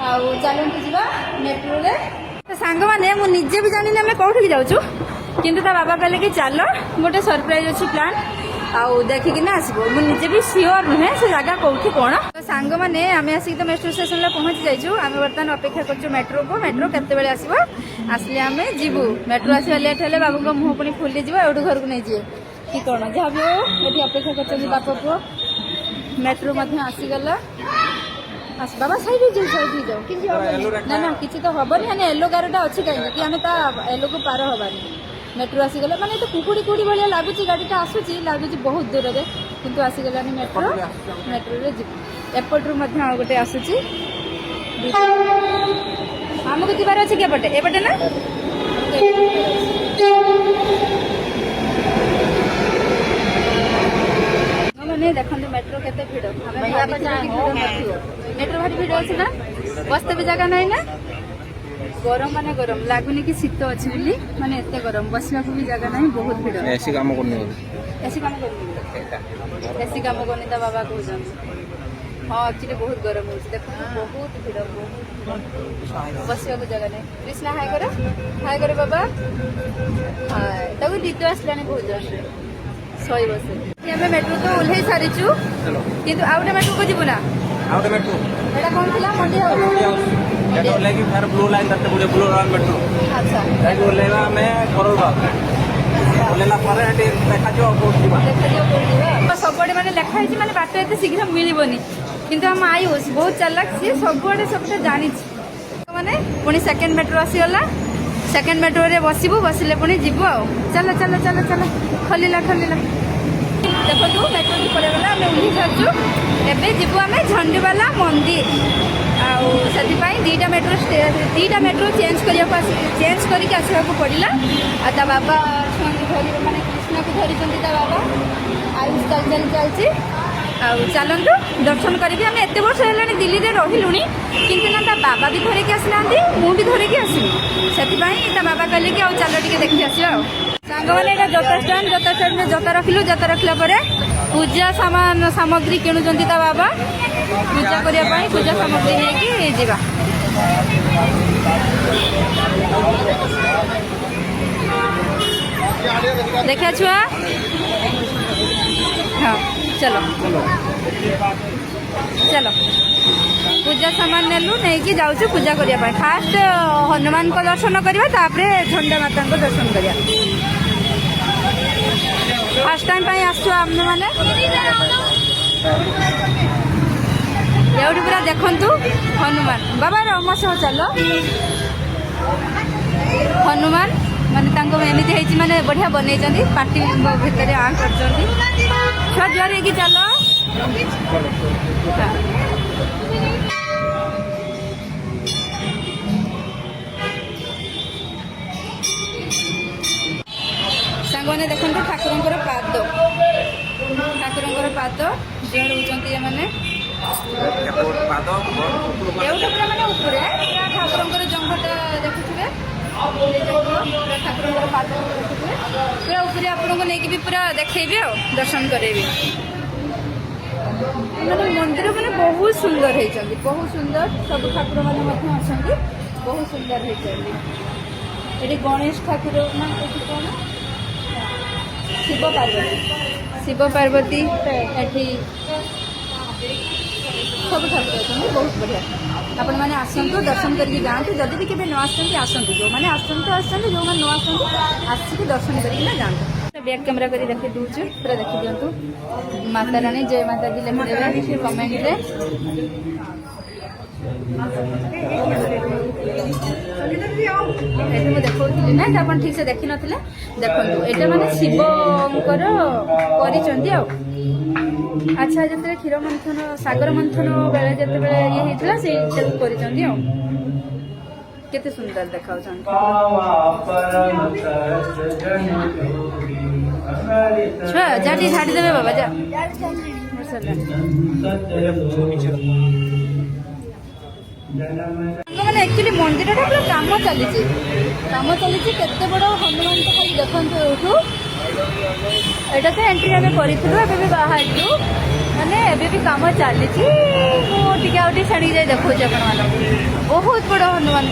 ଆଉ ଚାଲନ୍ତୁ ଯିବା ମେଟ୍ରୋରେ। ତ ସାଙ୍ଗମାନେ ମୁଁ ନିଜେ ବି ଜାଣିନି ଆମେ କୋଉଠିକି ଯାଉଛୁ କିନ୍ତୁ ତା ବାବା କହିଲେ କି ଚାଲ ଗୋଟେ ସରପ୍ରାଇଜ ଅଛି ପ୍ଲାନ୍ ଆଉ ଦେଖିକିନା ଆସିବୁ। ମୁଁ ନିଜେ ବି ସିଓର ନୁହେଁ ସେ ଜାଗା କୋଉଠି କଣ। ତ ସାଙ୍ଗମାନେ ଆମେ ଆସିକି ତ ମେଟ୍ରୋ ଷ୍ଟେସନରେ ପହଞ୍ଚି ଯାଇଛୁ। ଆମେ ବର୍ତ୍ତମାନ ଅପେକ୍ଷା କରୁଛୁ ମେଟ୍ରୋକୁ। ମେଟ୍ରୋ କେତେବେଳେ ଆସିବ ଆସିଲେ ଆମେ ଯିବୁ। ମେଟ୍ରୋ ଆସିବା ଲେଟ୍ ହେଲେ ବାବୁଙ୍କ ମୁହଁ ପୁଣି ଫୁଲିଯିବ ଏଉଠୁ ଘରକୁ ନେଇଯିବେ କି କଣ ଯାହା ବି ହଉ। ଏଠି ଅପେକ୍ଷା କରୁଛନ୍ତି ବାପା ପୁଅ। ମେଟ୍ରୋ ମଧ୍ୟ ଆସିଗଲା। ବାବା ସାଇଡ୍ ହେଇଯାଉ କିଛି ହବନି ନା ନା କିଛି ତ ହବନି। ମାନେ ୟେଲୋ ଗାରଟା ଅଛି କାହିଁକି କି ଆମେ ତା ୟେଲୋକୁ ପାର ହବାନି। ମେଟ୍ରୋ ଆସିଗଲା ମାନେ ତ କୁକୁଡ଼ି ଭଳିଆ ଲାଗୁଛି ଗାଡ଼ିଟା ଆସୁଛି ଲାଗୁଛି ବହୁତ ଦୂରରେ କିନ୍ତୁ ଆସିଗଲାନି ମେଟ୍ରୋ। ମେଟ୍ରୋରେ ଯିବୁ। ଏପଟରୁ ମଧ୍ୟ ଆଉ ଗୋଟେ ଆସୁଛି। ଆମକୁ ଯିବାର ଅଛି କି ଏପଟେ ଏପଟେ ନା ମାନେ ଦେଖନ୍ତୁ ମେଟ୍ରୋ କେତେ ଭିଡ଼। ଆମେ ଭାବିଥିଲୁ କି ଭିଡ଼ ନଥିବ। ମେଟ୍ରୋ ଭାରି ଭିଡ଼ ଅଛି ନା ବସିତେ ବି ଜାଗା ନାହିଁ ନା। ଗରମ ମାନେ ଗରମ ଲାଗୁନି କି ଶୀତ ଅଛି ବୋଲି ମାନେ ଏତେ ଗରମ ବସିବାକୁ ବି ଜାଗା ନାହିଁ ବହୁତ ଭିଡ଼। ଏସି କାମ କରୁନି ଏସି କାମ କରୁନି ତା ବାବା କହୁଛନ୍ତି। हाँ एक्चुअली बहुत गरम हो देखो बहुत भिड़ बहुत बसवाक जगह नहीं कृष्णा हाय करे बाबा हाय तक निद आसला बहुत जल्दी शहे बस आम मेट्रो तो ओह्ल सारीचु चलो कि आउ गए मेट्रो को जीवु ना आउट मेट्रो एटा कौन थिला मंडी हाउस এটা লাগি ফের ব্লু লাইন করতে গুড়ে ব্লু লাইন মেট্রো अच्छा এটাকে ওলেবা আমি করলবাগ ওলেলা পরে এটি দেখাଯିବ কোଉଠି ଯିବା ସବୁଆଡେ ମାନେ ଲେଖା ହେଇଛି ମାନେ ବାଟ ଏତେ ଶୀଘ୍ର ମିଳିବନି କିନ୍ତୁ ଆମ ଆୟୁଷ ବହୁତ ଚାଲାକ ସିଏ ସବୁଆଡେ ସବୁଟା ଜାଣିଛି ମାନେ ପୁଣି ସେକେଣ୍ଡ ମେଟ୍ରୋ ଆସିଗଲା ସେକେଣ୍ଡ ମେଟ୍ରୋରେ ବସିବୁ ବସିଲେ ପୁଣି ଯିବୁ ଆଉ ଚାଲ ଚାଲ ଚାଲ ଚାଲ ଖୋଲିଲା ଦେଖନ୍ତୁ ମେଟ୍ରୋ ପଳେଇଗଲା ଆମେ ଓହ୍ଲେଇ ସାରିଛୁ ଏବେ ଯିବୁ ଆମେ ଝଣ୍ଡିବାଲା ମନ୍ଦିର ଆଉ ସେଥିପାଇଁ ଦୁଇଟା ମେଟ୍ରୋ ଚେଞ୍ଜ କରିକି ଆସିବାକୁ ପଡ଼ିଲା ଆଉ ତା ବାବା ଛୁଆଙ୍କୁ ମାନେ କୃଷ୍ଣକୁ ଧରିଛନ୍ତି ତା ବାବା ଆୟୁଷ ଚାଲିଛି ଆଉ ଚାଲନ୍ତୁ ଦର୍ଶନ କରିବି ଆମେ ଏତେ ବର୍ଷ ହେଲାଣି ଦିଲ୍ଲୀରେ ରହିଲୁଣି କିନ୍ତୁ ନା ତା ବାବା ବି ଧରିକି ଆସିନାହାନ୍ତି ମୁଁ ବି ଧରିକି ଆସିନି ସେଥିପାଇଁ ତା ବାବା କହିଲେ କି ଆଉ ଚାଲ ଟିକେ ଦେଖି ଆସିବା ଆଉ ସାଙ୍ଗମାନେ ଏଇଟା ଜୋତା ଷ୍ଟାଣ୍ଡରେ ଜୋତା ରଖିଲା ପରେ ପୂଜା ସାମଗ୍ରୀ କିଣୁଛନ୍ତି ତା ବାବା ପୂଜା କରିବା ପାଇଁ ପୂଜା ସାମଗ୍ରୀ ନେଇକି ଯିବା ଦେଖିଆ ଛୁଆ ହଁ चलो पूजा सामान नेलु नहीं कि जाऊँ पूजा करने फास्ट हनुमान को दर्शन करवा तापरे झंडा माता को दर्शन करवा फास्ट टाइम आसु आम मैंने ये पूरा देखु हनुमान बाबा रमस चलो हनुमान माने एमती माने बढ़िया बन पार्टी भितर आ कर छुआ जुआर है चलो सांग मैंने देखो ठाकुर पाद जुआर होती मैंने ठाकुर जंगटा देखुए ठाकुर पाद देखुए पूरा ऊपर आपको नहीं पूरा देखेबी आ दर्शन करेबी मंदिर मैंने बहुत सुंदर होती बहुत सुंदर सब ठाकुर मैंने अच्छा बहुत सुंदर होती ये गणेश ठाकुर कौन शिव पार्वती एठी सब ठाकुर अच्छा बहुत बढ़िया आपण मैंने आसतु दर्शन करके जातु जदि भी केवे न आसतु जो मैंने आसतु जो मैंने न आसिक दर्शन करके जातु बैक कैमेरा कर देखी दूसरी पूरा देखी दिंतु माता रानी जय माता दी लिखिदेवे कमेंट रे देखी ना आप ठीक से देखी नथिले देखंतु एटा माने शिवंकर करिसंती आ अच्छा जते क्षीर मंथन सागर मंथन बेले जते बेले ये हेतला से करिसंती आ केते सुंदर देखाउछन छुआ जाटी झाड़ी देवे बाबा जा मैंने एक्चुअली मंदिर पूरा काम चली केते बड़ हनुमान तो खाली देखते एठू एटा तो एंट्री आम करूँ बाहर माने एबे भी काम चली मुझे छाड़ी जाए देखो बहुत बड़ हनुमान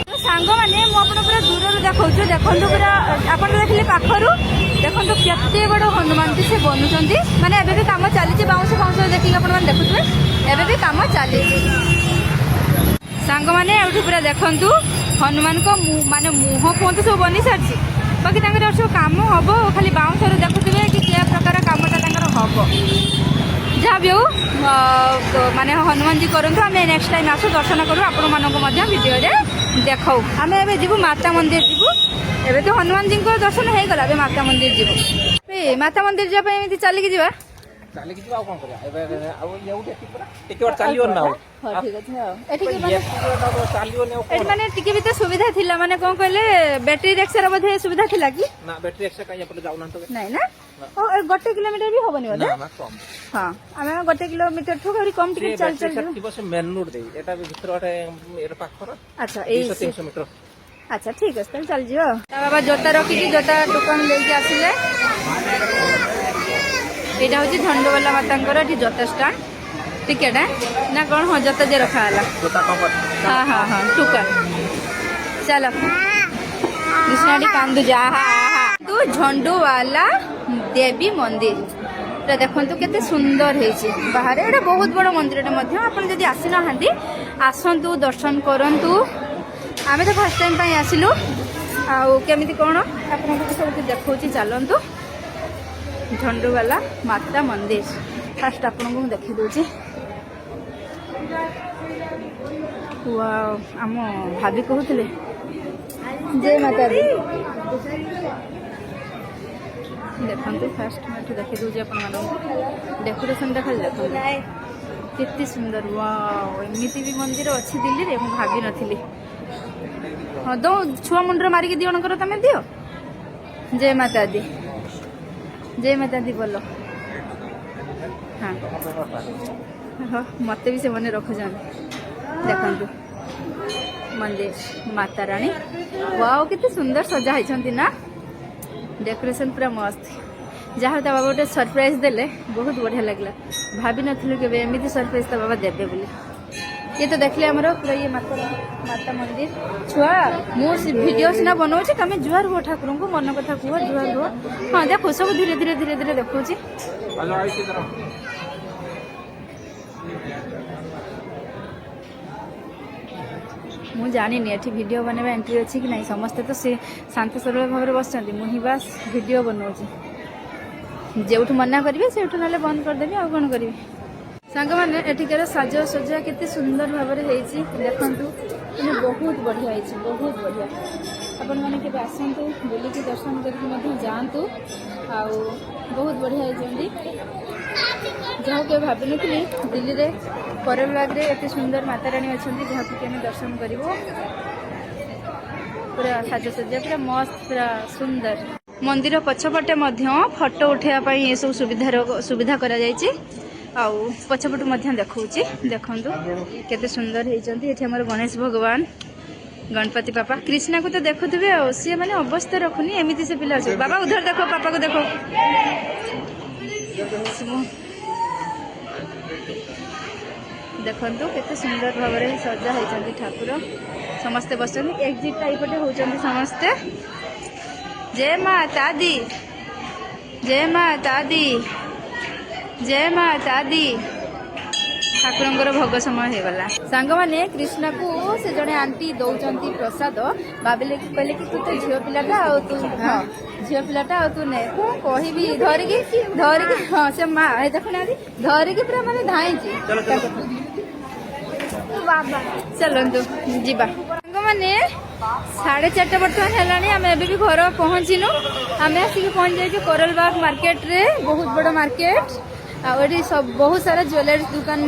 तो सांग मैंने मुझे पूरा दूर देखा देखो पूरा आप देखिए पाखर देखो केते बड़ हनुमान से बनुंट माने एबे भी काम चली बाउंश बाउंश देखिए आप देखुए एबे भी काम चली सांग मैंने पूरा देखु हनुमान को माने मुह फोन सब बनी सारी बाकी सब काम हम खाली बाउंश देखुए कि क्या प्रकार कामटा हम जहाँ भी हो माने हनुमान जी करूँ आम नेक्स्ट टाइम आसू दर्शन करूँ आपण मानक वीडियो देखाऊ आम ए जीवु माता मंदिर जीवु एबे तो हनुमान जी को दर्शन हो गला माता मंदिर जीवु माता मंदिर जाए एमती चलिकी जा ଚାଲିକି ଯିବା ଆଉ କଣ କରିବା ଏବେ ଆଉ ଏଉଠି ଏଠି ପୁରା ଟିକେ ବାର ଚାଲିବନି ନା ଆଉ ହଁ ଠିକ ଅଛି ଆଉ ଏଠି ଚାଲିବନି ଆଉ ଏଠି ମାନେ ଟିକେ ବି ତ ସୁବିଧା ଥିଲା ମାନେ କଣ କହିଲେ ବ୍ୟାଟେରୀ ରିକ୍ସାର ବୋଧେ ସୁବିଧା ଥିଲା କି ନା ବ୍ୟାଟେରୀ ରିକ୍ସା କାଇଁ ଏପଟେ ଯାଉନାହାନ୍ତି ତ ନାଇଁ ନା ଓ 1 କିଲୋମିଟର ବି ହବନି ବୋଧେ ନା ନା କମ ହଁ ଆମେ 1 କିଲୋମିଟର ଠୁ ଆହୁରି କମ ଟିକେ ଚାଲି ଚାଲି ଯିବୁ ଥିବ ସେ ମେନ୍ ରୋଡ ଦେଇ ଏଟା ଭିତର ଗୋଟେ ଏର ପାଖର ଆଚ୍ଛା ଏଇ 300 ମିଟର अच्छा ठीक है चल चल जियो बाबा जोता रखी जोता टोकन लेके आसिले এইটা হচ্ছে ঝন্ডুবালা মাতাঙ্কর এটি জোতা স্টাণ্ড টিকেট না কোণ হ্যাঁ জোতা যে রখা হলা জোতা কভার হ্যাঁ হ্যাঁ হ্যাঁ টুকন চলো কৃষ্ণাটি কান্দু যা তু ঝন্ডুবালা দেবী মন্দির এটা দেখুন কেতে সুন্দর হয়েছে বাহারে এটা বহুত বড় মন্দিরটা মধ্যে আপনার যদি আসি না আসন্তু দর্শন করন্তু আমি তো ফার্স্ট টাইম পাই আসিলু ଆଉ କେମିତି କ'ଣ ଆପଣଙ୍କୁ ସବୁ ଦେଖାଉଛି ଚାଲନ୍ତୁ ଝଣ୍ଡୁବାଲା ମାତା ମନ୍ଦିର ଫାଷ୍ଟ ଆପଣଙ୍କୁ ମୁଁ ଦେଖାଇ ଦେଉଛି ୱାଓ ଆମ ଭାବି କହୁଥିଲେ ଜୟ ମାତା ଦି ଦେଖନ୍ତୁ ଫାଷ୍ଟ ମୁଁ ଏଠି ଦେଖାଇ ଦେଉଛି ଆପଣମାନଙ୍କୁ ଡେକୋରେସନଟା ଖାଲି ଦେଖନ୍ତୁ କେତେ ସୁନ୍ଦର ୱାଓ ଏମିତି ବି ମନ୍ଦିର ଅଛି ଦିଲ୍ଲୀରେ ମୁଁ ଭାବିନଥିଲି हाँ दो छुआ मुंडर मारिक दियो कर तुम दियो जय माता दी बोलो हाँ हाँ मत भी से मन रखुन देखु मंदिर माता रानी वाओ कितने सुंदर सजा होती ना डेकोरेशन पूरा मस्त जहाँ तो बाबा गोटे सरप्राइज देले बहुत बढ़िया लगला भाभी नथिलु के एमती सरप्राइज तो बाबा देवे बोली ये तो देखले हमर पूरा ये माता मंदिर छुआ मु वीडियो सिना बनाऊँ तुम जुआर हो ठाकुर को मन कथा कह जुआर हो हाँ देखो सब धीरे धीरे धीरे धीरे देखो मु जानी एठी वीडियो बनवा एंट्री अच्छी कि नहीं समस्ते तो से शांत सरल भाव में बस मुझे बास वीडियो बनाऊँ जो मना करेंगे से ना बंद करदेवी आ कौन करी सांग मैंने एठिकार साजसज्जा केते सुंदर भाव में देखु मैंने बहुत बढ़िया है बहुत बढ़िया आपण मैंने के आसतु बुलिकी दर्शन करके जातु आउ बहुत बढ़िया होती जहाँ के भावी नी दिल्ली में करलबाग में एत सुंदर माता रानी अच्छा जहाँ कि दर्शन कर पूरा साजसज्जा पूरा मस्त पूरा सुंदर मंदिर पछपटे फोटो उठाइबा ये सब सुविधा करा जायछि आउ पछपटू देखौछि देखंतु केते सुंदर होइचंती एठी हमर गणेश भगवान गणपति पापा कृष्णा को तो देखुथिबे आ सी माने अवस्था रखुनी एमिति से पिला छै बाबा उधर देखो पापा को देखो देखंतु केते सुंदर भाव में सजा होइचंती ठाकुर समस्ते बसचंती एग्जिट टाइपटे होचंती समस्ते जय माता दी जय माता दी जय माता दी ठाकुर भोग समय हो गला सांग मैंने कृष्णा को से जड़े आंटी दौरान प्रसाद भाविले कहले कि तू तो झील पिलाटा तू हाँ झील पिलाटा तू ने कहबी धरिकी हाँ से माँ देखुना धरिकी पूरा माने धाई चलतु जीवा सांग मैंने 4:30 बर्तमान है आम एबी घर पहुँचीनु आम आसिक पहुँच जाइए करलबाग मार्केट रे बहुत बड़ मार्केट आउे सब बहुत सारा ज्वेलरी दुकान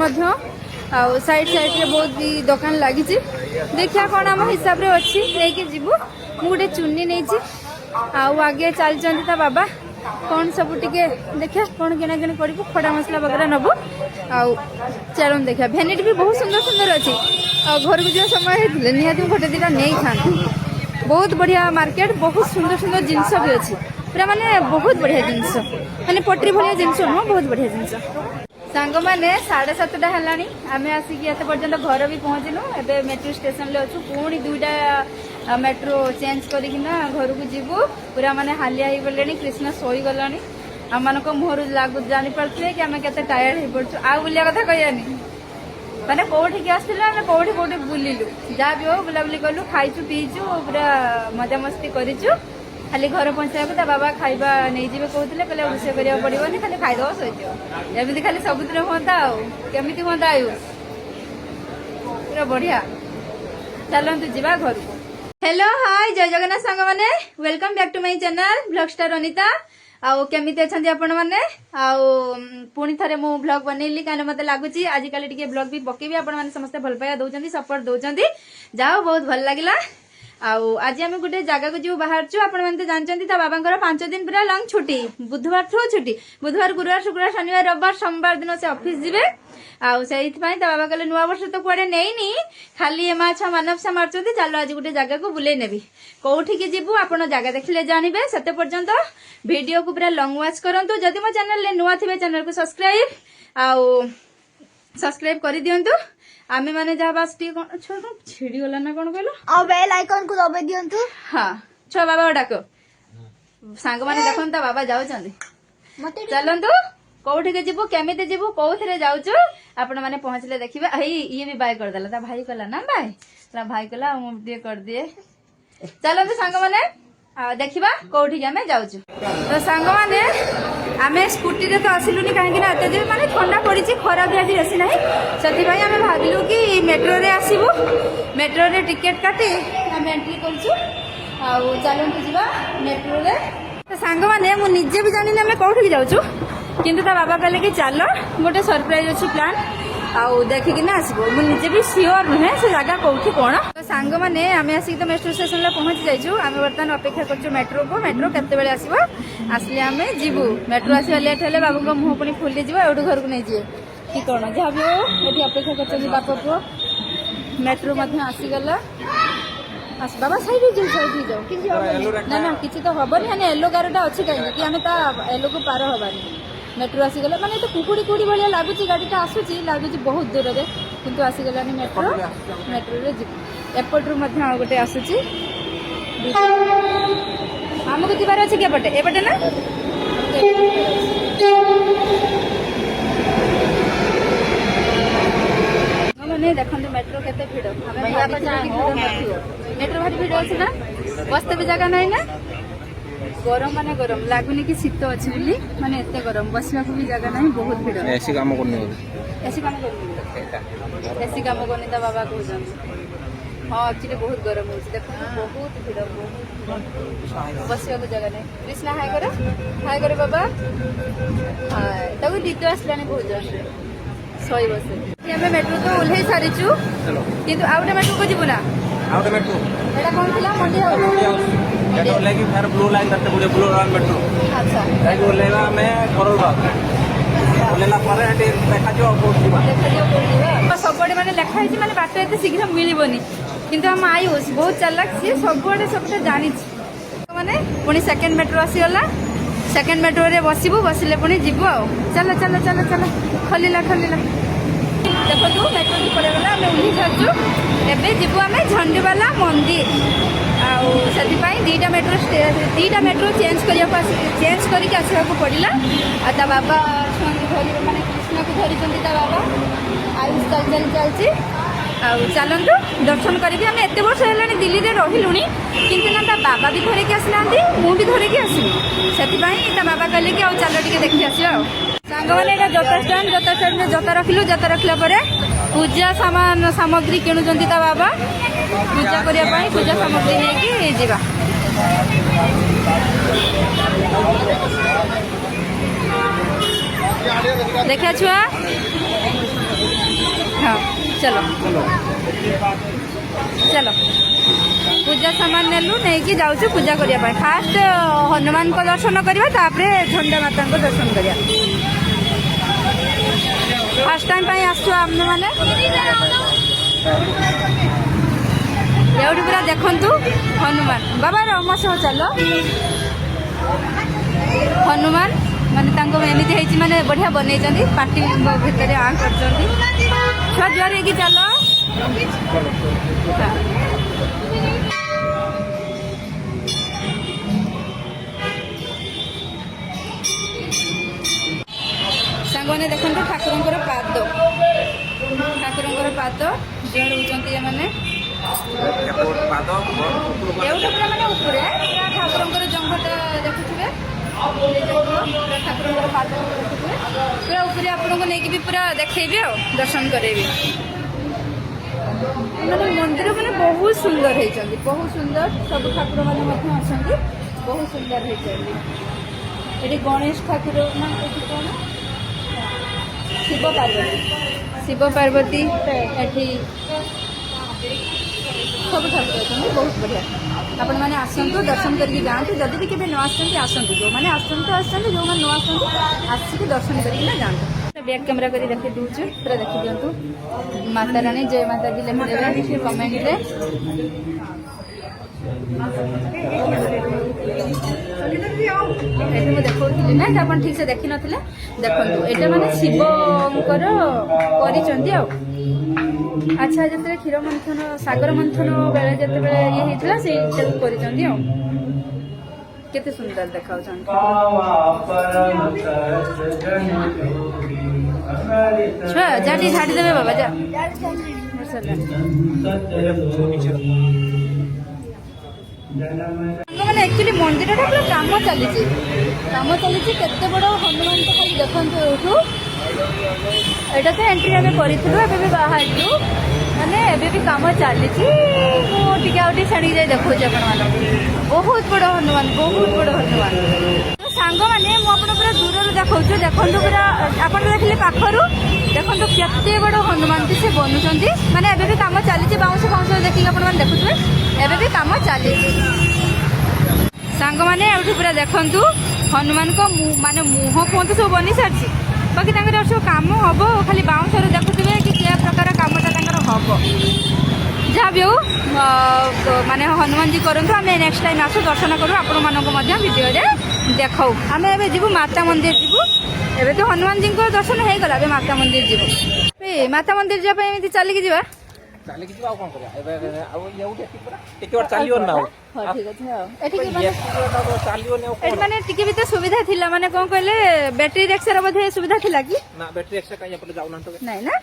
साइड साइड रे बहुत भी दुकान लगी देखिया कौन आम हिसाब रे अच्छी लेकिन जीवु मु गोटे चुन्नी नहीं आगे चलती ता बाबा कौन सब टिके देखिया कौन किना किना करू खड़ा मसला वगैरह नबु आउ चलन देखिया भेनिटी भी बहुत सुंदर सुंदर अच्छी घर को जो समय होते निहाती गोटे दिटा नहीं था बहुत बढ़िया मार्केट बहुत सुंदर सुंदर जिनस भी अच्छी पूरा माने बहुत बढ़िया जिनस माने पटरी भलिया जिनस नुह बहुत बढ़िया जिनस सांग मैंने 7:30 है आम आसिक ये पर्यटन घर भी पहुँचलु एबे मेट्रो स्टेशन ले अच्छु पुणी 2टा मेट्रो चेंज करना घर को जीवु पूरा माने हालिया हो गले कृष्ण शोई गला आम मान मुहर जानी पारे कि आम के टायर्ड हो पड़ू आ बुलिया कथा कहनी मैंने कौटिक आसलु आम कौटी कौटी बुलिलु जहाँ भी हो बुलाबुली कलु खाइचु पीचु पूरा मजा मस्ती करूँ खाली घर पहुँचा ता बाबा खाइबा नहीं जी कहते कहले रोषे करा पड़ोनी खाली खाईदब सही एमती खाली सबुद हाँ केमी हाँ आयुष पूरा बढ़िया चलतु जा घर को हेलो हाय जय जगन्नाथ सांग मैंने welcome back to my channel blog star Anita आउ केमिति अछंती आपण माने आउ पुणी थरे मु ब्लॉग बनैली काने मते लागुची आज काली टिके ब्लॉग भी पकेबी आपण माने समस्त भल पाया दउचंती सपोर्ट दउचंती जाओ बहुत भल लागिला आउ आज आम गोटे जगह को जो बाहर आपण मैंने जानते बाबा 5 दिन पूरा लंग छुट्टी बुधवार ठू छुट्टी बुधवार गुरुवार शुक्रवार शनिवार रविवार सोमवार दिन से ऑफिस जीवे आउ से बाबा कहले नुआ वर्ष तो कुआडे नहीं खाली एमा छा मानव से मारचंती चलो आज गोटे जगह को बुले नेबी कोठी की जीवु आपण जगह देखले जानिबे सेते पर्यंत वीडियो को पूरा लॉन्ग वॉच करंतु जदि मो चैनल ले नुआ थिबे चैनल को सब्सक्राइब आउ सब्सक्राइब कर दियंतु आमे माने जहा बास टी कोन छिड़ी गला ना कोन कहलो और बेल आइकन को दबे दियंतु हां छ बाबा डाको सांग माने देखन ता बाबा जाउ चंदी मते चलंतु कोठी के जीवु केमिते जीवु कोथरे जाउचु आपण माने पहुंचले देखिबे हई ये भी बाय कर देला ता भाई कहला ना बाय ता भाई कहला हम दे कर दिए चलंतु सांग माने देखिबा कोठी के हमें जाउचु तो सांग माने आमे स्कूटी रे तो आसिलुनी काहे कि ना एते जे माने ठंडा पड़ी छी खरा भी आसी रसी नाही सती भाई आमे भाबिलु कि मेट्रो रे आसीबु मेट्रो रे टिकट काटी आमे एंट्री करछु आ चलंतु जीवा मेट्रो रे तो सांग माने मु निजे भी जानि ना आमे कोठी के जाउचु किंतु ता बाबा कहले कि चलो गोटे सरप्राइज अच्छी प्लान आउ देखिकी ना आसबो मु निजे भी सियोर नुहे से जगह कोठी कोन तो सांग माने आमे आसी तो मेट्रो स्टेशन ले पहुंच जाइछु आमे वर्तमान अपेक्षा करछु मेट्रो को मेट्रो केते बेले आसीबो आसले आमे जीवु मेट्रो आसीबा लेट हेले बाबू को मुंह पुनी फुली जीवो एडु घर को नै जिए कि कोन जहा भी हो एठी अपेक्षा करछु बापा को मेट्रो मध्ये आसी गला आस बाबा साइड जाओ कि ना ना किछि तो हबनी हाने येलो गारटा अछि काई कि हमें ता येलो को पार हबानी मेट्रो आसी गला माने तो कुकुड़ी कुड़ी भलिया लागुची गाडीटा आसुची लागुची बहुत दूर रे किंतु आसी गलानी मेट्रो मेट्रो रे एपटरू मध्ये आ गोटे आसुची हमको जिबार अछि के पटे एपटे ना माने देखंतु मेट्रो केते भिड़ हमें मेट्रो भारी भिड़ अछि ना बसते भी जगह नहीं ना गरम माने गरम लागुनी कि शीत अछि बोली माने एते गरम बसला को भी जगह नहीं बहुत भिड़ ऐसी काम करनी ऐसी काम करनी ऐसी काम करनी ता बाबा को जन हां एक्चुअली बहुत गरम हो देखो बहुत भिड़ बहुत बसला को जगह नहीं कृष्णा हाय करे बाबा हाय तब दीदी आसलानी बहुत जन सोई बसे हमें मेट्रो तो ओल्हे सारिचु चलो किंतु आउटे मेट्रो को जीवना आउट मेट्रो एटा कोन थिला मंडी हाउस एटा लागी फेर ब्लू लाइन करते गुडे ब्लू लाइन मेट्रो अच्छा लागी ओलेला में करलबा ओलेला परे हटे देखा जो कोठीबा सबडे माने लेखा है माने बाट एते शीघ्र मिलिबनी किंतु हम आयुष बहुत चालाक सी सबडे सबटा जानि माने पुनी सेकंड मेट्रो आसी गला सेकंड मेट्रो रे बसिबु बसिले पुनी जिबु आ चलो चलो चलो चलो खलिला देखो तू मेट्रो की पड़े गला हमें उठी जाचु एबे जिबु हमें झंडीवाला मंदिर आउ सेति पई दीटा मेट्रो चेंज करिके आसीबा को पड़िला आ ता बाबा धरी माने कृष्ण को धरी चंदी ता बाबा आयुष चलची आउ चलंतु दर्शन करिके हमें एते वर्ष हेलानी दिल्ली रे रहिलुनी किंतु ना ता बाबा भी धरे के आसलांती मु भी धरे के आसी सेति पई ता बाबा कहले कि आ चलो टिके देखि आसी आ सांग वाले एटा जता स्टैंड में जता रखला परे पूजा सामान सामग्री किणु जंती ता बाबा पूजा करिया पई पूजा सामग्री नै कि जीवा देखा छुआ हाँ चलो चलो पूजा सामान नेलु नहीं कि जाउछु पूजा करिया पई फास्ट हनुमान को दर्शन करिया तापरे झंडा माता को दर्शन करिया फर्स्ट टाइम पाई आसु हमने माने एवढी पूरा देखंतु हनुमान बाबा रमस चलो हनुमान माने तांको एमिति हेची माने बढ़िया बनै जंदी पार्टी भितर आ कर जंदी छुआ जुआर हेकी चलो सांगने देखते ठाकुर पाद जोड़ होती मैंने पूरा मैंने उपरे ठाकुर जंघटा देखुए ठाकुर पाद देखुए पूरा उपरे आपको नहीं पूरा देखी आ दर्शन करेबी मैंने मंदिर मैंने बहुत सुंदर होती बहुत सुंदर सब ठाकुर मैंने अच्छा बहुत सुंदर होती ये गणेश ठाकुर ना कौन शिव पार्वती एठी सब ठाकुर अछंती बहुत बढ़िया आपण मैंने आसतु दर्शन करके जातु जदि भी केवे न आसतु जो मैंने आसतु जो मैंने न आसतु आसिक दर्शन करके जातु बैक कैमेरा कर देखी दूसरे पूरा देखी दिंतु माता रानी जय माता दी लिखिदेवे कमेंट रे एठी मैं देखौଥିଲି ना आपण ठीक से देखि नथिले देखंतु एटा माने शिवंकर करिचंती आ अच्छा जते क्षीर मंथन सागर मंथन बेले जते बेले ये हितला से चल करिचंती आ केते सुंदर देखाउछन छुआ जाटी झाड़ी देबे बाबा जा मैंने एक्चुअली मंदिर पूरा काम चली केते बड़ हनुमान तो खाली देखते एठू एटा तो एंट्री आम करूँ बाहर मैंने एबे काम चली मुझे छाड़ी जाए देखो बहुत बड़ हनुमान तो सांग मैंने मुझे पूरा दूर देखा देखो पूरा आप देखिले पाखर देखो केते बड़ हनुमान से बनुंट मैंने एबे काम चली बाउंश बाउंश देखिए आप देखुए एबे भी काम चली सांग मैंने पूरा देखु हनुमान को माने मुह कहतु सब बनी सारी बाकी सब काम हम खाली बाउंश देखुए कि क्या प्रकार कामटा हम जहाँ भी हो माने हनुमान जी करूँ आम नेक्स्ट टाइम आसू दर्शन करूँ आपण मानक भिडियो देखाऊ आम ए जीवु माता मंदिर जीवु एबे तो हनुमान जी को दर्शन हो गला माता मंदिर जीवु माता मंदिर जाए एमती चलिकी जा ଚାଲିକି ଯିବା ଆଉ କଣ କରିବା ଏବେ ଆଉ ଏଉଠି ଏଠି ପୁରା ଟିକେ ବାର ଚାଲିବନି ନା ଆଉ ହଁ ଠିକ ଅଛି ଆଉ ଏଠି ଚାଲିବନି ଆଉ ଏଠି ମାନେ ଟିକେ ବି ତ ସୁବିଧା ଥିଲା ମାନେ କଣ କହିଲେ ବ୍ୟାଟେରୀ ରିକ୍ସାର ବୋଧେ ସୁବିଧା ଥିଲା କି ନା ବ୍ୟାଟେରୀ ରିକ୍ସା କାଇଁ ଏପଟେ ଯାଉନାହାନ୍ତି ତ ନାଇଁ ନା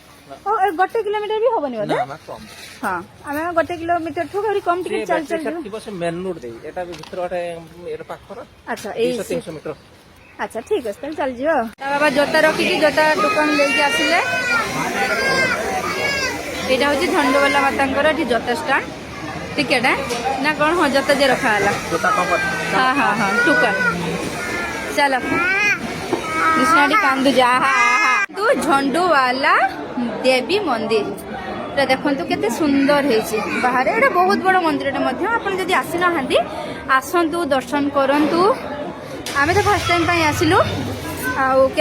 ଓ 1 କିଲୋମିଟର ବି ହବନି ବୋଧେ ନା ନା କମ ହଁ ଆମେ 1 କିଲୋମିଟର ଠୁ ଆହୁରି କମ ଟିକେ ଚାଲ ଚାଲ ଯିବୁ ଥିବ ସେ ମେନ୍ ରୋଡ ଦେଇ ଏଟା ଭିତର ଗୋଟେ ଏର ପାଖର ଆଚ୍ଛା ଏଇ 300 ମିଟର अच्छा ठीक है चल चल जियो बाबा जोता रखिकी जोता टोकन लेके आसिले एटा होची झंडोवाला मातांकर एठी जोता स्टैंड टिकेट है ना कौन हाँ जोता जे रखा है जोता कम हाँ हाँ हाँ टोकन चलो कृष्णाडी कांदू जा तू झंडोवाला देवी मंदिर देखु केते सुंदर है बाहर एटा बहुत बड़ मंदिर आपन जदि आसी ना आसतु दर्शन करंतु आमे तो फर्स्ट टाइम आसिलु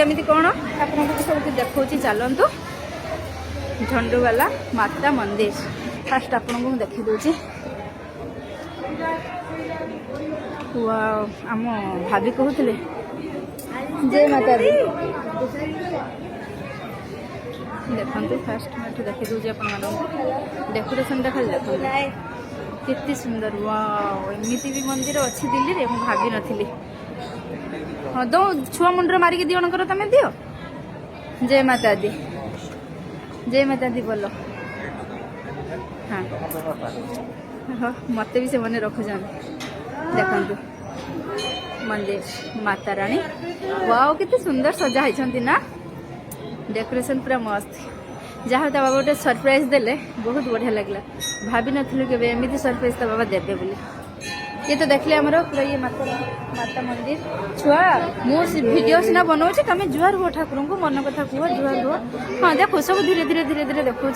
आमिति कौन आपको सब देखा चलतु झंडूवाला माता मंदिर फास्ट आपको देखी दूची वाओ आम भाभी कहते जय माता दी देखते फास्ट मैं देखी दूची आप डेकोरेशन खाली देखते केते सुंदर वाओ एमती भी मंदिर अच्छी दिल्ली रे मुझे भाभी नी हाँ दो छुआ मुंडर मारिक दी जणकर तुम दियो जय माता दी बोलो हाँ हाँ मत भी से मन रखुन देखु मंदिर माता रानी वाओ केते सुंदर सजा होती ना डेकोरेशन पूरा मस्त जहाँ तो बाबा गोटे सरप्राइज देले बहुत बढ़िया लगला भाभी नथिलु के एमती सरप्राइज तो बाबा देवे बोली ये तो देखले हमरो पूरा ये माता मंदिर छुआ मुझे वीडियो सीना बनाऊँ तुम जुआर हुआ ठाकुर को मन कथा कह जुआर हुआ हाँ देखो सब धीरे धीरे धीरे धीरे देखुँ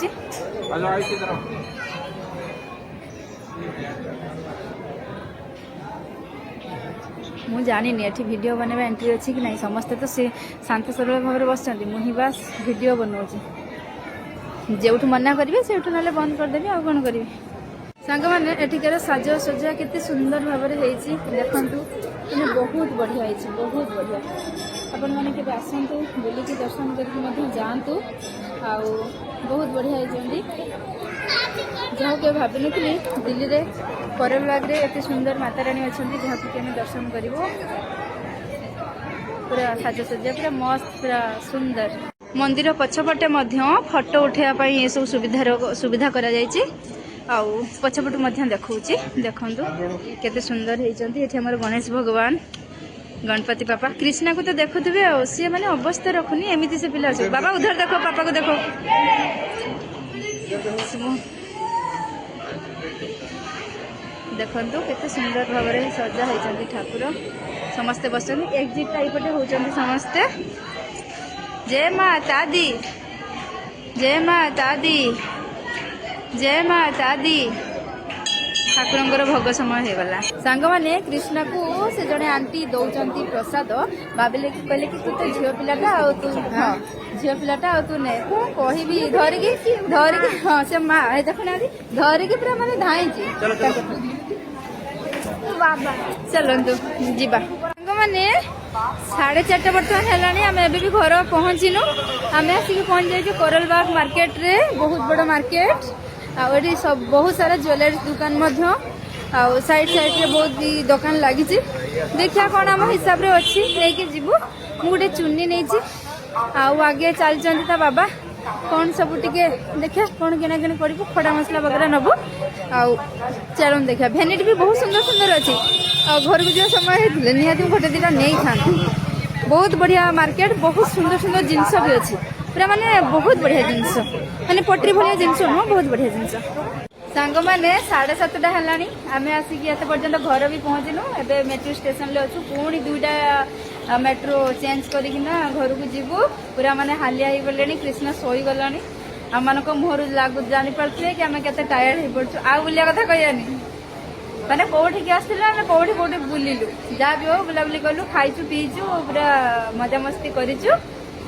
मुझे जानी एठी वीडियो बनवा एंट्री अच्छी कि नहीं समस्ते तो सी शांत सरल भाव में बस मुझे बास वीडियो बनाऊँ जो मना करेंगे से ना बंद करदेवी आ कौन करी सांग मैंने एठिकार साजसज्जा केते सुंदर भाव में देखु मैंने बहुत बढ़िया है बहुत बढ़िया आपण मैंने के आसतु बुलिकी दर्शन करके जातु आउ बहुत बढ़िया है जहाँ के भावी नी दिल्ली में करलबाग में एत सुंदर माता रानी अच्छा जहाँ कि दर्शन कर पूरा साजसज्जा पूरा मस्त पूरा सुंदर मंदिर पछपटे फोटो उठाइबा ये सब सुविधा करा जायछि आउ पछपटू देखौछि देखंतु केते सुंदर होइचंती एठी हमर गणेश भगवान गणपति पापा कृष्णा को तो देखुथिबे आ सी माने अवस्था रखुनी एमिति से पिला छै बाबा उधर देखो पापा को देखो देखंतु केते सुंदर भाव में सजा होइचंती ठाकुर समस्ते बसचंती एग्जिट टाइपटे होचंती समस्ते जय माता दी जय माता दी जय माता दी ଠାକୁରଙ୍କର ଭୋଗ ସମୟ ହେଇଗଲା। ସାଙ୍ଗମାନେ କୃଷ୍ଣକୁ ସେ ଜଣେ ଆଣ୍ଟି ଦଉଛନ୍ତି ପ୍ରସାଦ। ଭାବିଲେ କି କହିଲେ କି ତୁ ତ ଝିଅ ପିଲାଟା ଆଉ ତୁ ହଁ ଝିଅ ପିଲାଟା ଆଉ ତୁ ନେ। ମୁଁ କହିବି ଧରିକି ହଁ ସେ ମା ଦେଖୁନାହାନ୍ତି ଧରିକି ପୁରା ମାନେ ଧାଇଁଛି। ବାବା ଚାଲନ୍ତୁ ଯିବା। ସାଙ୍ଗମାନେ 4:30 ବର୍ତ୍ତମାନ ହେଲାଣି। ଆମେ ଏବେ ବି ଘର ପହଞ୍ଚିନୁ। ଆମେ ଆସିକି ପହଞ୍ଚି ଯାଇଛୁ କୋରଲବାଗ ମାର୍କେଟରେ। ବହୁତ ବଡ଼ ମାର୍କେଟ। ଆଉ ଏଠି ବହୁତ ସାରା ଜୁଏଲାରୀ ଦୋକାନ ମଧ୍ୟ ଆଉ ସାଇଡ୍ରେ ବହୁତ ବି ଦୋକାନ ଲାଗିଛି। ଦେଖିବା କ'ଣ ଆମ ହିସାବରେ ଅଛି ନେଇକି ଯିବୁ। ମୁଁ ଗୋଟେ ଚୁନି ନେଇଛି ଆଉ ଆଗେ ଚାଲିଛନ୍ତି ତା ବାବା। କ'ଣ ସବୁ ଟିକେ ଦେଖିବା କ'ଣ କିଣାକିଣି କରିବୁ। ଖଡ଼ା ମସଲା ବଗେରା ନେବୁ। ଆଉ ଚାଲନ୍ତୁ ଦେଖିବା। ଭେନିଟି ବି ବହୁତ ସୁନ୍ଦର ସୁନ୍ଦର ଅଛି। ଆଉ ଘରକୁ ଯିବା ସମୟ ହେଇଥିଲେ ନିହାତି ମୁଁ ଗୋଟେ ଦିଟା ନେଇଥାନ୍ତି। ବହୁତ ବଢ଼ିଆ ମାର୍କେଟ। ବହୁତ ସୁନ୍ଦର ସୁନ୍ଦର ଜିନିଷ ବି ଅଛି। ପୁରା ମାନେ ବହୁତ ବଢ଼ିଆ ଜିନିଷ ମାନେ ପଟ୍ରି ଭଳିଆ ଜିନିଷ ନୁହଁ ବହୁତ ବଢ଼ିଆ ଜିନିଷ। ସାଙ୍ଗମାନେ 7:30 ହେଲାଣି। ଆମେ ଆସିକି ଏତେ ପର୍ଯ୍ୟନ୍ତ ଘର ବି ପହଞ୍ଚିନୁ। ଏବେ ମେଟ୍ରୋ ଷ୍ଟେସନରେ ଅଛୁ। ପୁଣି 2ଟା ମେଟ୍ରୋ ଚେଞ୍ଜ କରିକିନା ଘରକୁ ଯିବୁ। ପୁରା ମାନେ ହାଲିଆ ହେଇଗଲେଣି। କୃଷ୍ଣ ଶୋଇଗଲାଣି। ଆମମାନଙ୍କ ମୁହଁରୁ ଜାଣିପାରୁଥିବେ କି ଆମେ କେତେ ଟାୟାର୍ଡ ହେଇପଡ଼ୁଛୁ। ଆଉ ବୁଲିବା କଥା କହିବାନି। ମାନେ କୋଉଠିକି ଆସିଥିଲୁ ଆମେ କୋଉଠି ବୁଲିଲୁ। ଯାହା ବି ହଉ ବୁଲାବୁଲି କଲୁ ଖାଇଛୁ ପିଇଛୁ ପୁରା ମଜାମସ୍ତି କରିଛୁ।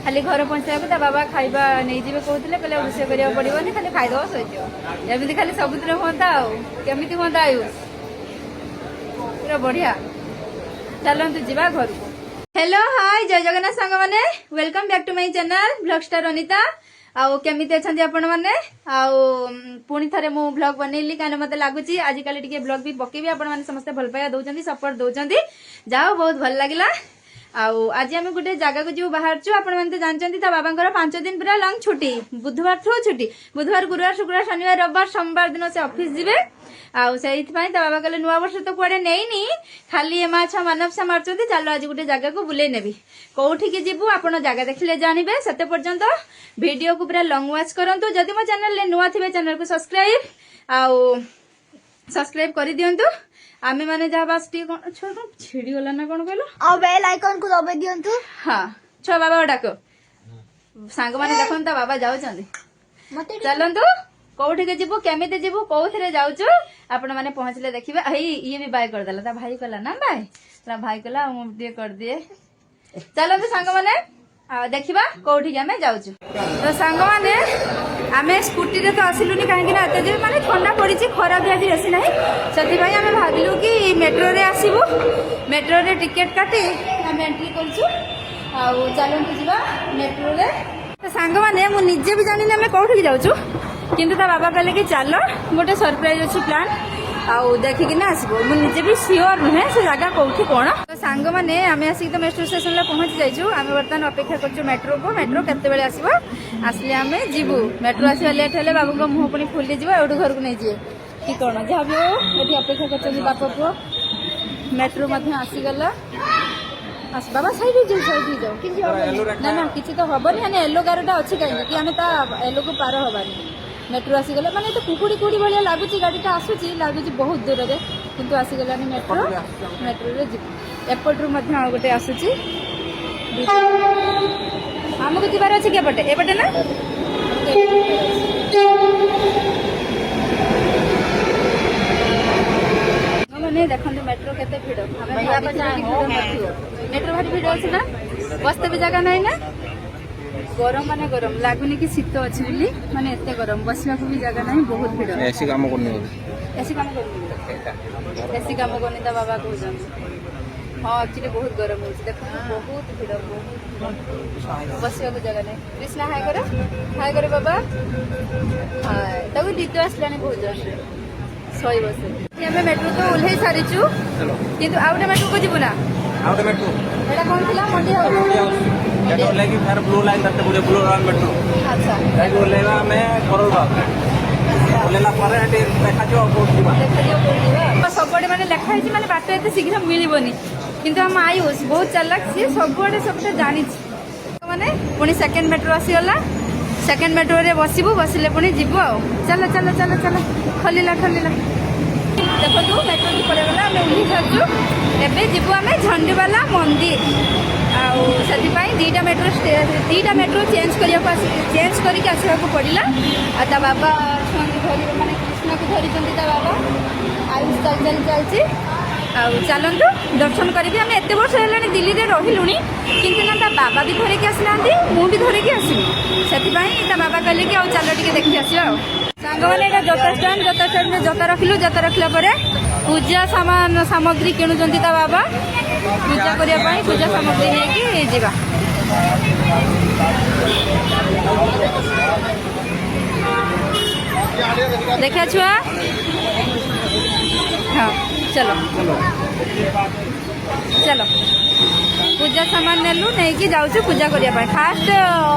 ଖାଲି ଘର ପହଞ୍ଚିବାକୁ ତା ବାବା ଖାଇବା ନେଇଯିବେ କହୁଥିଲେ। କହିଲେ ରୋଷେଇ କରିବାକୁ ପଡ଼ିବନି ଖାଲି ଖାଇଦେବ ଶୋଇଯିବ। ଏମିତି ଖାଲି ସବୁଦିନ ହୁଅନ୍ତା ଆଉ କେମିତି ହୁଅନ୍ତା ଆୟୁଷ ପୁରା ବଢ଼ିଆ। ଚାଲନ୍ତୁ ଯିବା ଘରକୁ। ହ୍ୟାଲୋ ହାଇ ଜୟ ଜଗନ୍ନାଥ ସାଙ୍ଗମାନେ welcome back to my channel blog star Anita. ଆଉ କେମିତି ଅଛନ୍ତି ଆପଣମାନେ? ଆଉ ପୁଣି ଥରେ ମୁଁ ବ୍ଲଗ ବନେଇଲି କାହିଁକି ମତେ ଲାଗୁଛି ଆଜିକାଲି ଟିକେ ବ୍ଲଗ ବି ପକେଇବି। ଆପଣମାନେ ସମସ୍ତେ ଭଲ ପାଇବା ଦଉଛନ୍ତି ସପୋର୍ଟ ଦଉଛନ୍ତି ଯାହା ହଉ ବହୁତ ଭଲ ଲାଗିଲା। ଆଉ ଆଜି ଆମେ ଗୋଟେ ଜାଗାକୁ ଯିବୁ ବାହାରୁଛୁ। ଆପଣମାନେ ତ ଜାଣିଛନ୍ତି ତା ବାବାଙ୍କର 5 ଦିନ ପୁରା ଲଙ୍ଗ ଛୁଟି। ବୁଧବାରଠୁ ଛୁଟି। ବୁଧବାର ଗୁରୁବାର ଶୁକ୍ରବାର ଶନିବାର ରବିବାର ସୋମବାର ଦିନ ସେ ଅଫିସ ଯିବେ। ଆଉ ସେଇଥିପାଇଁ ତା ବାବା କହିଲେ ନୂଆ ବର୍ଷ ତ କୁଆଡେ ନେଇନି ଖାଲି ଏ ମାଛ ମାନବସା ମାରୁଛନ୍ତି ଚାଲ ଆଜି ଗୋଟେ ଜାଗାକୁ ବୁଲେଇ ନେବି। କୋଉଠିକି ଯିବୁ ଆପଣ ଜାଗା ଦେଖିଲେ ଜାଣିବେ। ସେତେ ପର୍ଯ୍ୟନ୍ତ ଭିଡିଓକୁ ପୁରା ଲଙ୍ଗ ୱାଚ୍ କରନ୍ତୁ। ଯଦି ମୋ ଚ୍ୟାନେଲରେ ନୂଆ ଥିବେ ଚ୍ୟାନେଲକୁ ସବସ୍କ୍ରାଇବ କରିଦିଅନ୍ତୁ। ଆମେ ମାନେ ଯାହା ବାସ୍ ଟିକେ କଣ ଛୁଆ କଣ ଛିଡିଗଲା ନା କଣ କହିଲ। ଆଉ ବେଲ୍ ଆଇକନକୁ ଦବାଇ ଦିଅନ୍ତୁ। ହଁ ଛୁଆ ବାବା ଡାକ। ସାଙ୍ଗମାନେ ଦେଖନ୍ତୁ ତା ବାବା ଯାଉଛନ୍ତି। ମତେ ଚାଲନ୍ତୁ କୋଉଠିକି ଯିବୁ କେମିତି ଯିବୁ କୋଉଥିରେ ଯାଉଛୁ ଆପଣ ମାନେ ପହଞ୍ଚିଲେ ଦେଖିବେ। ଇଏ ବି ବାଇ କରିଦେଲା ତା ଭାଇ କହିଲା ନା ବାଇ ତା ଭାଇ କହିଲା ମୁଁ ଟିକେ କରିଦିଏ। ଚାଲନ୍ତୁ ସାଙ୍ଗମାନେ ଦେଖିବା କୋଉଠିକି ଆମେ ଯାଉଛୁ। ତ ସାଙ୍ଗମାନେ ଆମେ ସ୍କୁଟିରେ ତ ଆସିଲୁନି କାହିଁକି ନା ଏତେ ଯେ ମାନେ ଥଣ୍ଡା ପଡିଛି ଖରା ବି ଆଜି ବେଶୀ ନାହିଁ। ସେଥିପାଇଁ ଆମେ ଭାବିଲୁ କି ମେଟ୍ରୋରେ ଆସିବୁ। ମେଟ୍ରୋରେ ଟିକେଟ କାଟି ଆମେ ଏଣ୍ଟ୍ରି କରିଛୁ। ଆଉ ଚାଲନ୍ତୁ ଯିବା ମେଟ୍ରୋରେ। ତ ସାଙ୍ଗମାନେ ମୁଁ ନିଜେ ବି ଜାଣିନି ଆମେ କୋଉଠିକି ଯାଉଛୁ କିନ୍ତୁ ତା ବାବା କହିଲେ କି ଚାଲ ଗୋଟେ ସରପ୍ରାଇଜ ଅଛି ପ୍ଲାନ୍ ଆଉ ଦେଖିକିନା ଆସିବୁ। ମୁଁ ନିଜେ ବି ସିଓର ନୁହେଁ ସେ ଜାଗା କୋଉଠି କଣ। ତ ସାଙ୍ଗମାନେ ଆମେ ଆସିକି ତ ମେଟ୍ରୋ ଷ୍ଟେସନରେ ପହଞ୍ଚି ଯାଇଛୁ। ଆମେ ବର୍ତ୍ତମାନ ଅପେକ୍ଷା କରୁଛୁ ମେଟ୍ରୋକୁ। ମେଟ୍ରୋ କେତେବେଳେ ଆସିବ ଆସିଲେ ଆମେ ଯିବୁ। ମେଟ୍ରୋ ଆସିବା ଲେଟ୍ ହେଲେ ବାବୁଙ୍କ ମୁହଁ ପୁଣି ଫୁଲିଯିବ ଏଉଠୁ ଘରକୁ ନେଇଯିବେ କି କଣ ଯାହା ବି ହଉ। ଏଠି ଅପେକ୍ଷା କରୁଛନ୍ତି ବାପ ପୁଅ। ମେଟ୍ରୋ ମଧ୍ୟ ଆସିଗଲା। ବାବା ସାଇଡ୍ ହେଇଯାଉ କିଛି ହବନି ନା ନା କିଛି ତ ହବନି। ମାନେ ୟେଲୋ ଗାରଟା ଅଛି କାହିଁକି କି ଆମେ ତା ୟେଲୋକୁ ପାର ହବାନି। ମେଟ୍ରୋ ଆସିଗଲା ମାନେ ତ କୁକୁଡ଼ି ଭଳିଆ ଲାଗୁଛି ଗାଡ଼ିଟା ଆସୁଛି ଲାଗୁଛି ବହୁତ ଦୂରରେ କିନ୍ତୁ ଆସିଗଲାନି ମେଟ୍ରୋ। ମେଟ୍ରୋରେ ଯିବୁ। ଏପଟରୁ ମଧ୍ୟ ଆଉ ଗୋଟେ ଆସୁଛି। ଆମକୁ ଯିବାର ଅଛି କି ଏପଟେ ଏପଟେ ନା ମାନେ ଦେଖନ୍ତୁ ମେଟ୍ରୋ କେତେ ଭିଡ଼। ଆମେ ମେଟ୍ରୋ ଭାରି ଭିଡ଼ ଅଛି ନା ବସ୍ତେ ବି ଜାଗା ନାହିଁ ନା। ଗରମ ମାନେ ଗରମ ଲାଗୁନି କି ଶୀତ ଅଛି ବୋଲି ମାନେ ଏତେ ଗରମ ବସିବାକୁ ବି ଜାଗା ନାହିଁ ବହୁତ ଭିଡ଼। ଏସି କାମ କରୁନି ଏସି କାମ କରୁନି ଏସି କାମ କରୁନି ତା ବାବା କହୁଛନ୍ତି। ହଁ ଆକ୍ଚୁଆଲି ବହୁତ ଗରମ ହେଉଛି ଦେଖନ୍ତୁ ବହୁତ ଭିଡ଼ ବସିବାକୁ ଜାଗା ନାହିଁ। କୃଷ୍ଣା ହାଇ କର ବାବା ହାଏ ତାକୁ ନିଦ ଆସିଲାଣି ବହୁତ ଜୋରରେ ଶୋଇବ ସେ। ଆମେ ମେଟ୍ରୋ ତ ଓହ୍ଲେଇ ସାରିଛୁ କିନ୍ତୁ ଆଉ ଗୋଟେ ମେଟ୍ରୋକୁ ଯିବୁ ନା ଆଉ ଗୋଟେ ମେଟ୍ରୋ ଏଇଟା କ'ଣ ଥିଲା ମଣ୍ଡି ହାଉସ୍। ଏଠି ଓହ୍ଲେଇକି ଫେର ବ୍ଲୁ ଲାଇନ୍ ଧରତେ ପଡ଼ିବ। ବ୍ଲୁ ଲାଇନ୍ ମେଟ୍ରୋ ଆଚ୍ଛା ଏଠି ଓହ୍ଲେଇବା ଆମେ କୋରଲବାଗ। ଓହ୍ଲେଇଲା ପରେ ଏଠି ଦେଖାଯିବ କୋଉଠି ଯିବା। ଦେଖାଯିବ କୋଉଠି ଯିବା। ସବୁଆଡ଼େ ମାନେ ଲେଖା ହେଇଛି ମାନେ ବାଟ ଏତେ ଶୀଘ୍ର ମିଳିବନି କିନ୍ତୁ ଆମ ଆୟୁଷ ବହୁତ ଚାଲାକ ସିଏ ସବୁଆଡ଼େ ସବୁଟା ଜାଣିଛି। ମାନେ ପୁଣି ସେକେଣ୍ଡ ମେଟ୍ରୋ ଆସିଗଲା। ସେକେଣ୍ଡ ମେଟ୍ରୋରେ ବସିଲେ ପୁଣି ଯିବୁ ଆଉ। ଚାଲ ଚାଲ ଚାଲ ଚାଲ ଖୋଲିଲା ଦେଖନ୍ତୁ ମେଟ୍ରୋ ପଳେଇଗଲା। ଆମେ ଓହ୍ଲେଇ ସାରିଛୁ। ଏବେ ଯିବୁ ଆମେ ଝଣ୍ଡିବାଲା ମନ୍ଦିର। ଆଉ ସେଥିପାଇଁ ଦୁଇଟା ମେଟ୍ରୋ ଚେଞ୍ଜ କରିକି ଆସିବାକୁ ପଡ଼ିଲା। ଆଉ ତା ବାବା ଛୁଆଙ୍କୁ ମାନେ କୃଷ୍ଣକୁ ଧରିଛନ୍ତି ତା ବାବା ସେଲ୍ ଚାଲିଛି ଆଉ ଚାଲନ୍ତୁ ଦର୍ଶନ କରିବି। ଆମେ ଏତେ ବର୍ଷ ହେଲାଣି ଦିଲ୍ଲୀରେ ରହିଲୁଣି କିନ୍ତୁ ନା ତା ବାବା ବି ଧରିକି ଆସିନାହାନ୍ତି, ମୁଁ ବି ଧରିକି ଆସିନି। ସେଥିପାଇଁ ତା ବାବା କହିଲେ କି ଆଉ ଚାଲ ଟିକେ ଦେଖି ଆସିବା ଆଉ। ସାଙ୍ଗମାନେ ଏଇଟା ଜୋତା ଷ୍ଟାଣ୍ଡରେ ଜୋତା ରଖିଲୁ। ଜୋତା ରଖିଲା ପରେ ପୂଜା ସାମଗ୍ରୀ କିଣୁଛନ୍ତି ତା ବାବା। ପୂଜା କରିବା ପାଇଁ ପୂଜା ସାମଗ୍ରୀ ନେଇକି ଯିବା। ଦେଖିବା ଛୁଆ, ହଁ ଚାଲ ଚାଲ ପୂଜା ସାମାନ ନେଲୁ, ନେଇକି ଯାଉଛୁ ପୂଜା କରିବା ପାଇଁ। ଫାଷ୍ଟ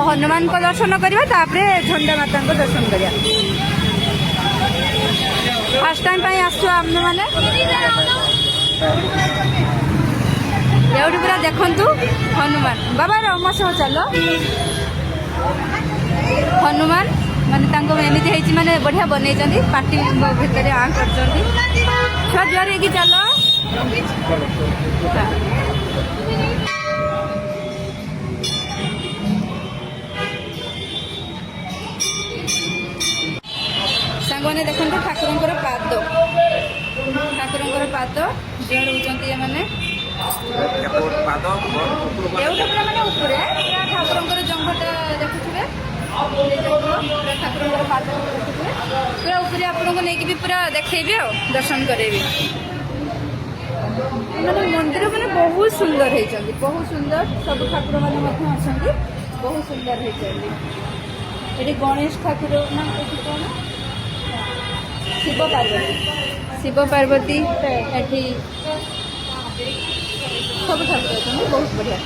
ହନୁମାନଙ୍କ ଦର୍ଶନ କରିବା, ତାପରେ ଝଣ୍ଡା ମାତାଙ୍କ ଦର୍ଶନ କରିବା। ଫାଷ୍ଟ ଟାଇମ୍ ପାଇଁ ଆସୁଛୁ ଆମେ ମାନେ। ଏଉଠି ପୁରା ଦେଖନ୍ତୁ ହନୁମାନ ବାବା ରମ ସହ ଚାଲ। ହନୁମାନ ମାନେ ତାଙ୍କୁ ଏମିତି ହେଇଛି, ମାନେ ବଢିଆ ବନେଇଛନ୍ତି। ପାଟି ଭିତରେ ଆଁ କରିଛନ୍ତି। ଛୁଆ ଜୁହାର ହେଇକି ଚାଲ। ସାଙ୍ଗମାନେ ଦେଖନ୍ତୁ ଠାକୁରଙ୍କର ପାଦ ଜୁହାର ହଉଛନ୍ତି ଏମାନେ। ଏଉଟା ପୁରା ମାନେ ଉପରେ ପୁରା ଠାକୁରଙ୍କର ଜଙ୍ଘଟା ଦେଖୁଥିବେ। ଠାକୁରଙ୍କର ପାଦ ଦେଖୁଥିବେ ପୁରା ଉପରେ। ଆପଣଙ୍କୁ ନେଇକି ବି ପୁରା ଦେଖେଇବି ଆଉ ଦର୍ଶନ କରେଇବି। ମାନେ ମନ୍ଦିର ମାନେ ବହୁତ ସୁନ୍ଦର ହେଇଛନ୍ତି, ବହୁତ ସୁନ୍ଦର। ସବୁ ଠାକୁରମାନେ ମଧ୍ୟ ଅଛନ୍ତି, ବହୁତ ସୁନ୍ଦର ହେଇଛନ୍ତି। ଏଠି ଗଣେଶ ଠାକୁର ନା ଏଠି କ'ଣ ଶିବ ପାର୍ବତୀ ଏଠି ସବୁ ଠାକୁର ଅଛନ୍ତି, ବହୁତ ବଢ଼ିଆ।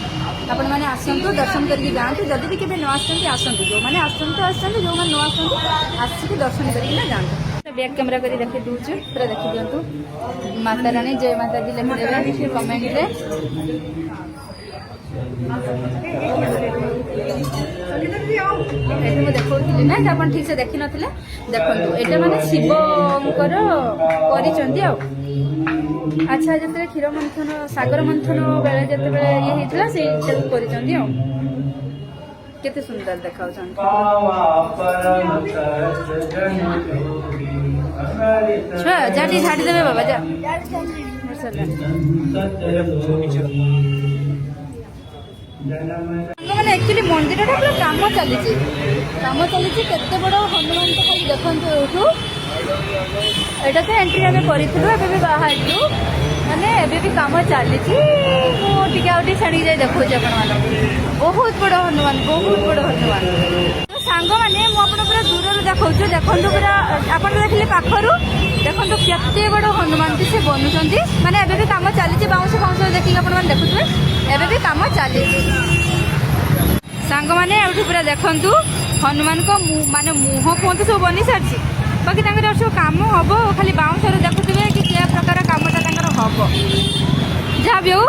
ଆପଣମାନେ ଆସନ୍ତୁ, ଦର୍ଶନ କରିକି ଯାଆନ୍ତୁ। ଯଦି ବି କେବେ ନ ଆସୁଛନ୍ତି ଆସନ୍ତୁ। ଯେଉଁମାନେ ଆସନ୍ତୁ ଆସନ୍ତୁ, ଯେଉଁମାନେ ନ ଆସନ୍ତୁ ଆସିକି ଦର୍ଶନ କରିକିନା ଯାଆନ୍ତୁ। ବ୍ୟାକ୍ କ୍ୟାମେରା କରି ଦେଖି ଦେଉଛୁ, ପୁରା ଦେଖିଦିଅନ୍ତୁ। ମାତା ରାଣୀ ଜୟ ମାତା ଦି ଲେଖିଦେବେ କମେଣ୍ଟରେ। ଏଠି ମୁଁ ଦେଖାଉଥିଲି ନା, ଆପଣ ଠିକ୍ ସେ ଦେଖିନଥିଲେ। ଦେଖନ୍ତୁ ଏଇଟା ମାନେ ଶିବଙ୍କର କରିଛନ୍ତି ଆଉ। ଆଚ୍ଛା, ଯେତେବେଳେ କ୍ଷୀର ମନ୍ଥନ ସାଗର ମନ୍ଥନ ବେଳେ ଯେତେବେଳେ ଇଏ ହେଇଥିଲା ସେଇଟାକୁ କରିଛନ୍ତି ଆଉ। କେତେ ସୁନ୍ଦର ଦେଖାଉଛନ୍ତି। ଛୁଆ ଯା ଟିକେ ଝାଡ଼ି ଦେବେ ବାବା, ଯା। ମାନେ ଆକ୍ଚୁଆଲି ମନ୍ଦିରଟା ପୁରା କାମ ଚାଲିଛି। କେତେ ବଡ଼ ହନୁମାନ ତ ଖାଲି ଦେଖନ୍ତୁ ଏଇଠୁ। ଏଇଟା ତ ଏଣ୍ଟ୍ରି ଆମେ କରିଥିଲୁ, ଏବେ ବି ବାହାରିଲୁ। ମାନେ ଏବେ ବି କାମ ଚାଲିଛି। ମୁଁ ଟିକେ ଆଉ ଟିକେ ଛାଡ଼ିକି ଯାଇ ଦେଖାଉଛି ଆପଣମାନଙ୍କୁ। ବହୁତ ବଡ଼ ହନୁମାନ। ସାଙ୍ଗମାନେ ମୁଁ ଆପଣ ପୁରା ଦୂରରୁ ଦେଖାଉଛୁ। ଦେଖନ୍ତୁ ପୁରା, ଆପଣ ଦେଖିଲେ ପାଖରୁ ଦେଖନ୍ତୁ କେତେ ବଡ଼ ହନୁମାନ ସେ ବନୁଛନ୍ତି। ମାନେ ଏବେ ବି କାମ ଚାଲିଛି। ବାଉଁଶ ଦେଖିକି ଆପଣମାନେ ଦେଖୁଥିବେ, ଏବେ ବି କାମ ଚାଲିଛି। ସାଙ୍ଗମାନେ ଏଇଠୁ ପୁରା ଦେଖନ୍ତୁ ହନୁମାନଙ୍କ ମାନେ ମୁହଁ କୁହନ୍ତୁ ସବୁ ବନି ସାରିଛି। ବାକି ତାଙ୍କର ସବୁ କାମ ହବ। ଖାଲି ବାଉଁଶରୁ ଦେଖୁଥିବେ କି କି ପ୍ରକାର କାମଟା ତାଙ୍କର ହବ। ଯାହା ବି ହଉ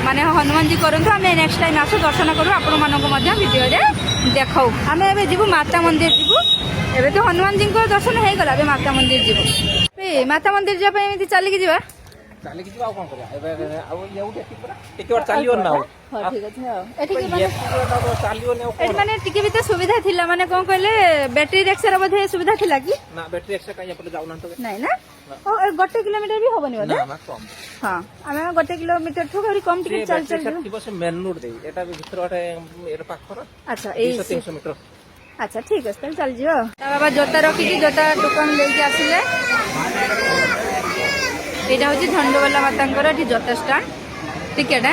ମାନେ ହନୁମାନଜୀ କରନ୍ତୁ। ଆମେ ନେକ୍ସଟ ଟାଇମ୍ ଆସୁ, ଦର୍ଶନ କରୁ, ଆପଣମାନଙ୍କୁ ମଧ୍ୟ ଭିଡ଼ିଓରେ ଦେଖାଉ। ଆମେ ଏବେ ଯିବୁ ମାତା ମନ୍ଦିର ଯିବୁ। ଏବେ ତ ହନୁମାନଜୀଙ୍କ ଦର୍ଶନ ହେଇଗଲା, ଏବେ ମାତା ମନ୍ଦିର ଯିବୁ। ମାତା ମନ୍ଦିର ଯିବା ପାଇଁ ଏମିତି ଚାଲିକି ଯିବା। ଚାଲିକି ଯିବା, ଆଉ କ'ଣ କରିବା। ଏବେ ଆଉ ଏଉଠି ଟିକେ ଚାଲିବନି ନା। ଠିକ୍ ଅଛି। ଆଉ ଏଠିକି ଚାଲିବନି ଆଉ ଏଠି ମାନେ ଟିକେ ବି ତ ସୁବିଧା ଥିଲା। ମାନେ କ'ଣ କହିଲେ, ବ୍ୟାଟେରୀ ରିକ୍ସାର ବୋଧେ ସୁବିଧା ଥିଲା କି? ନା, ବ୍ୟାଟେରୀ ରିକ୍ସା କାହିଁ ଏପଟେ ଯାଉନାହାନ୍ତି। ନାଇଁ ନା, 1 କିଲୋମିଟର ବି ହବନି ବୋଧେ। ହଁ, ଆମେ 1 କିଲୋମିଟରଠୁ ଆହୁରି କମ୍ ଟିକେ ଚାଲି ଥିବ। ସେ ମେନ୍ ରୋଡ୍ ଦେଇ ଏଟା ଭିତରେ ଗୋଟେ ଏର ପାଖର। ଆଚ୍ଛା, ଏଇ 300 ମିଟର। ଆଚ୍ଛା ଠିକ୍ ଅଛି, ତାହେଲେ ଚାଲିଯିବ। ତା ବାବା ଜୋତା ରଖିକି ଜୋତା ଟୋକନ ଦେଇକି ଆସିଲେ। ଏଇଟା ହେଉଛି ଝଣ୍ଡବାଲା ମାତାଙ୍କର ଏଠି ଜୋତା ଷ୍ଟାଣ୍ଡ। ଟିକେଟ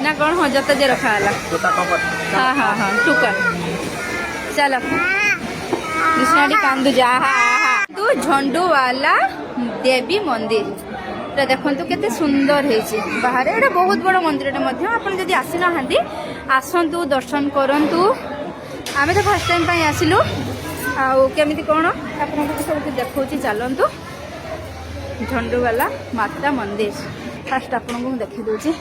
ନା କ'ଣ? ହଁ, ଜୋତା ଯେ ରଖା ହେଲା। ହଁ ଟୋକନ। ଚାଲ କୃଷ୍ଣଟି କାନ୍ଦୁଛି। ତୁ ଝଣ୍ଡୁବାଲା ଦେବୀ ମନ୍ଦିର ଦେଖନ୍ତୁ କେତେ ସୁନ୍ଦର ହେଇଛି ବାହାରେ। ଏଇଟା ବହୁତ ବଡ଼ ମନ୍ଦିରଟେ ମଧ୍ୟ। ଆପଣ ଯଦି ଆସିନାହାନ୍ତି ଆସନ୍ତୁ, ଦର୍ଶନ କରନ୍ତୁ। ଆମେ ତ ଫାର୍ଷ୍ଟ ଟାଇମ୍ ପାଇଁ ଆସିଲୁ। ଆଉ କେମିତି କ'ଣ ଆପଣଙ୍କୁ ସବୁ ଦେଖାଉଛି, ଚାଲନ୍ତୁ। ଝଣ୍ଡୁବାଲା ମାତା ମନ୍ଦିର ଫାଷ୍ଟ ଆପଣଙ୍କୁ ମୁଁ ଦେଖାଇ ଦେଉଛି।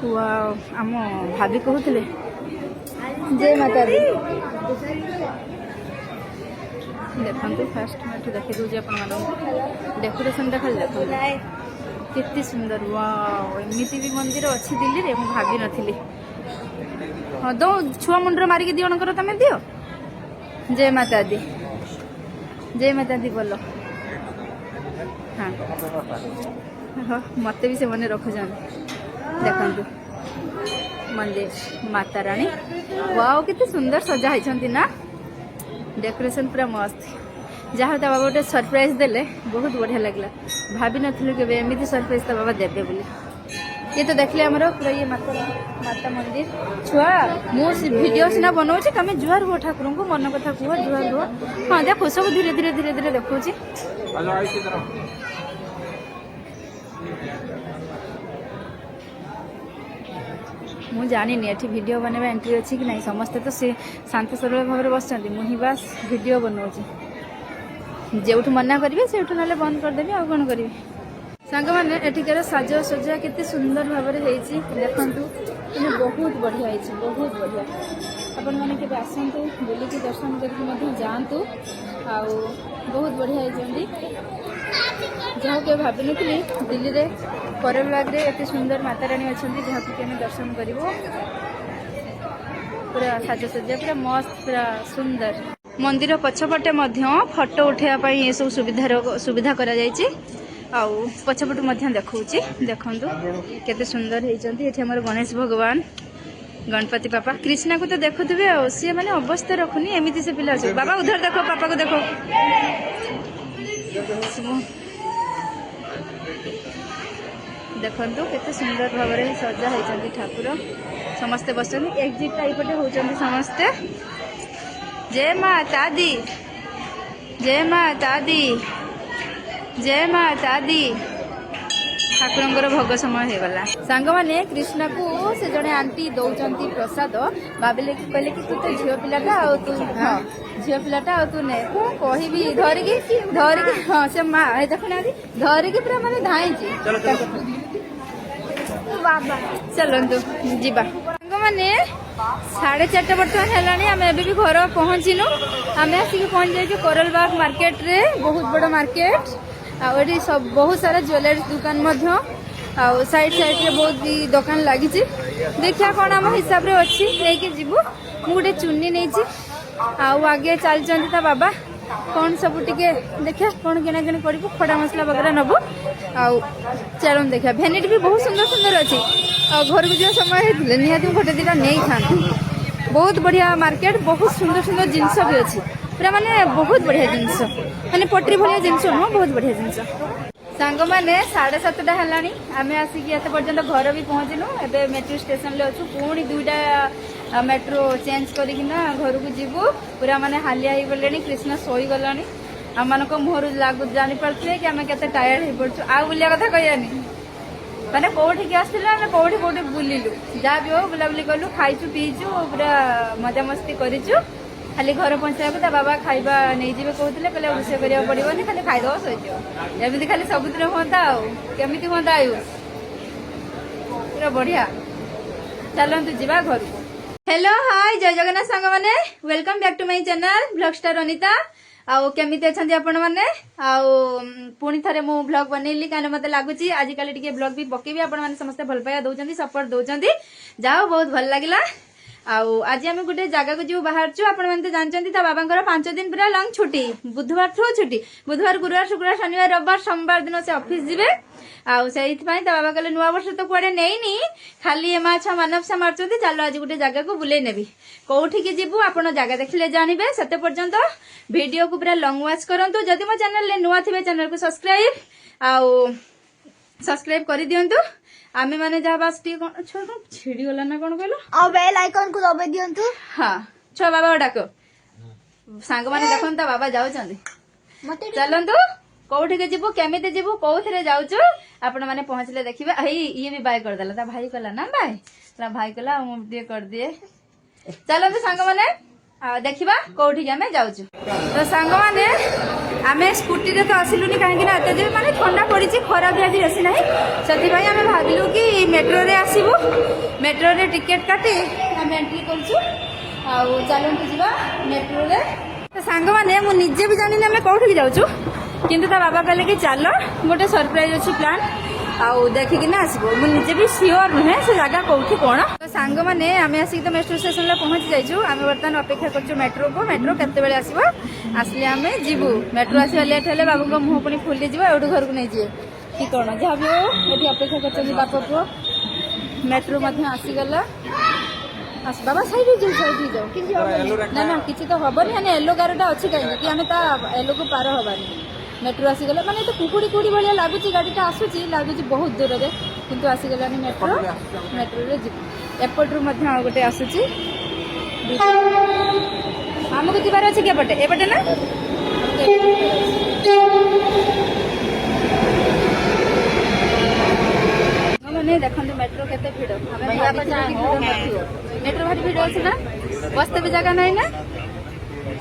ୱାଓ, ଆମ ଭାବି କହୁଥିଲେ ଜୟ ମାତା ଦି। ଦେଖନ୍ତୁ ଫାଷ୍ଟ ମୁଁ ଏଠି ଦେଖାଇ ଦେଉଛି ଆପଣମାନଙ୍କୁ। ଡେକୋରେସନଟା ଖାଲି ଦେଖନ୍ତୁ କେତେ ସୁନ୍ଦର। ୱାଓ, ଏମିତି ବି ମନ୍ଦିର ଅଛି ଦିଲ୍ଲୀରେ, ମୁଁ ଭାବିନଥିଲି। ହଁ, ଛୁଆ ମୁଣ୍ଡରେ ମାରିକି ଦିଅଣଙ୍କର ତମେ ଦିଅ। ଜୟ ମାତା ଦି। जय माता दी बोलो हाँ हाँ मत भी से मन रखुन देखु मंदिर माता रानी वाओ कितने सुंदर सजा होती ना डेकोरेशन पूरा मस्त जहाँ ता बाबा गोटे सरप्राइज देले बहुत बढ़िया लगला भाभी नथिलु के एमती सरप्राइज ता बाबा देबे बोली ये तो देखले हमरो पूरा ये माता मंदिर छुआ मो वीडियो सिना बनाऊँ तुम जुआर हो ठाकुर को मन कथा कह जुआर हो हाँ देखो सब धीरे धीरे धीरे धीरे देखो मु जानी एठी वीडियो बनवा एंट्री अच्छी कि नहीं समस्ते तो से शांत सरल भाव बस मुझे बास वीडियो बनाऊँ जो मना करेंगे से ना बंद करदेवी आ कौन करी सांग मैंने एठिकार साज सजा केते सुंदर भाव में देखु बहुत बढ़िया बहुत बढ़िया आपण मैंने के आसतु बुलिकी दर्शन करके जातु आ बहुत बढ़िया जहाँ के भाव नी दिल्ली में करल बाग रे एते सुंदर माता रानी अच्छा जहाँ कि आम दर्शन करूँ पूरा साजसज्जा पूरा मस्त पूरा सुंदर मंदिर पछपटे फोटो उठाइबा ये सब सुविधा करा जायछि आउ पछपटू देखौछि देखंतु केते सुंदर होइचंती एठी हमर गणेश भगवान गणपति पापा कृष्णा को तो देखुथिबे आ सी माने अवस्था रखुनी एमिति से पिला छै बाबा उधर देखो पापा को देखो देखंतु केते सुंदर भाव में सजा होइचंती ठाकुर समस्ते बसचंती एग्जिट टाइपटे होचंती समस्ते जय माता दी जय माता दी जय माता दी ठाकुर भोग समय हो गला सांग मैंने कृष्णा को से जड़े आंटी दौरान प्रसाद भाविले कहले कि तू तो झील पिलाटा आ तू हाँ झील पिलाटा आ तू ने कहबी धरिकी हाँ से माँ देखना धरिकी पूरा माने धाई बाबा चलतु जीवा सांग मैंने 4:30 बर्तमान है आम एबी घर पहुँचीनु आम आसिक पहुँच जाइए करल बाग मार्केट रे बहुत बड़ मार्केट आठी सब बहुत सारा ज्वेलरी दुकान साइड साइड रे बहुत भी दुकान लगी देखिया कौन आम हिसाब रे अच्छी लेकिन जीवु मु गोटे चुन्नी नहीं आगे चलती ता बाबा कौन सब टिके देखिया कौन किना किणी करू खड़ा मसला वगैरह नबु चलन देखिया भेनिटी भी बहुत सुंदर सुंदर अच्छी घर को जो समय होते निहाती गोटे दिटा नहीं था बहुत बढ़िया मार्केट बहुत सुंदर सुंदर जिनस भी अच्छी पूरा माने बहुत बढ़िया जिनस माने पटरी भलिया जिनस नुह बहुत बढ़िया जिनस सांग मैंने 7:30 है आम आसिक ये पर्यटन घर भी पहुँचलु एवं मेट्रो स्टेशन अच्छु पुणी 2टा मेट्रो चेंज करना घर को जीवु पूरा माने हालिया हो गले कृष्ण शोई गला आम मान मुहर जापारे कि आम के टायर्ड हो पड़ू आ बुलिया कथा कहनी मैंने कौटी आसलु आम कौटी कौटी बुलिलु जहाँ भी हो बुलाबुली कलु खाइचु पीचु पूरा मजा मस्ती करूँ खाली घर पहुँचा बाबा खाଇବା नहीं जी कहते कहले रोषे करा पड़ोनी खाली खाईदब शोच एमती खाली सबुद हाँ आमती हाँ आयुष पूरा बढ़िया चलतु जा घर को हेलो हाय जय जगन्नाथ सांग मैंने welcome back to my channel blog star Anita आउ केमिति अछंती आपण माने आउ पुणी थरे मु ब्लॉग बनैली काने मते लागुची आज काली टिके ब्लॉग भी पकेबी आपण माने समस्त भल पाया दउचंती सपोर्ट दउचंती जाओ बहुत भल लागिला आउ आज आम गोटे जगह को जो बाहर आपण मैंने जानते बाबा 5 दिन पूरा लंग छुट्टी बुधवार ठू छुट्टी बुधवार गुरुवार शुक्रवार शनिवार रविवार सोमवार दिन से ऑफिस जीवे आउ से बाबा कहले नुआ वर्ष तो कुआडे नहीं खाली ए माछा मानव से मारचंती चलो आज गोटे जगह को बुले नेबी कौठी की जीवु आपण जगह देखले जानिबे सेते पर्यंत वीडियो को पूरा लॉन्ग वॉच करंतु जदि मो चैनल ले नुआ थिबे चैनल को सब्सक्राइब कर दियंतु आमे माने जहाँ बास टी छिड़ी गला ना कौन कहलो और बेल आइकन को दबे दियंतु हाँ छुआ बाबा डाक सांग माने देखन ता बाबा जाउचंदी मते चलंतु कौठी के जीवु केमिते जीवु कौथिरे जाउचु आपण माने पहुंचले देखिबे हई ये भी बाय कर देला ता भाई कहला ना बाय ता भाई कहला हम दे कर दिए चलंतु सांग माने देखिबा कौठी के हमें जाउचु तो सांग माने आमे स्कूटी रे तो आसिलुनी काहे कि ना एते जे माने ठंडा पड़ी छी खरा भी आज आसी नाही सती भाई आमे भाबिलु कि मेट्रो रे आसीबो मेट्रो रे टिकट काटी आमे एंट्री करछु आ चलंतु जीवा मेट्रो रे तो सांग माने मु निजे भी जानि ना आमे कौठी जाउछु किंतु ता बाबा कहले कि चलो गोटे सरप्राइज अछि प्लान आउ देखिकिना आसबो मु निजे भी सियोर नुहे से जगह कोठी कोन तो सांग माने आमे आसी तो मेट्रो स्टेशन ले पहुंच जाइछु आमे वर्तमान अपेक्षा करछु मेट्रो को मेट्रो केते बेले आसीबो आसले आमे जीवु मेट्रो आसीबा लेट हेले बाबू को मुह पुनी फुली जीवो एडु घर को नै जिए कि कोन जहा भी हो एठी अपेक्षा करछु बापा को मेट्रो मध्ये आसी गला आस बाबा साइड जाओ कि ना ना किछि तो हबनी हाने येलो गारटा अछि काई कि हमें ता येलो को पार हबानी मेट्रो आसी गला माने तो कुकुड़ी कुड़ी भलिया लागुची गाडीटा आसुची लागुची बहुत दूर रे किंतु आसी गलानी मेट्रो मेट्रो रे जी एपटरू मध्ये आ गोटे आसुची हमको जिबार अछि के पटे एपटे ना माने देखंतु मेट्रो केते भिड़ हमें मेट्रो भारी भिड़ अछि ना बसते भी जगह नहीं ना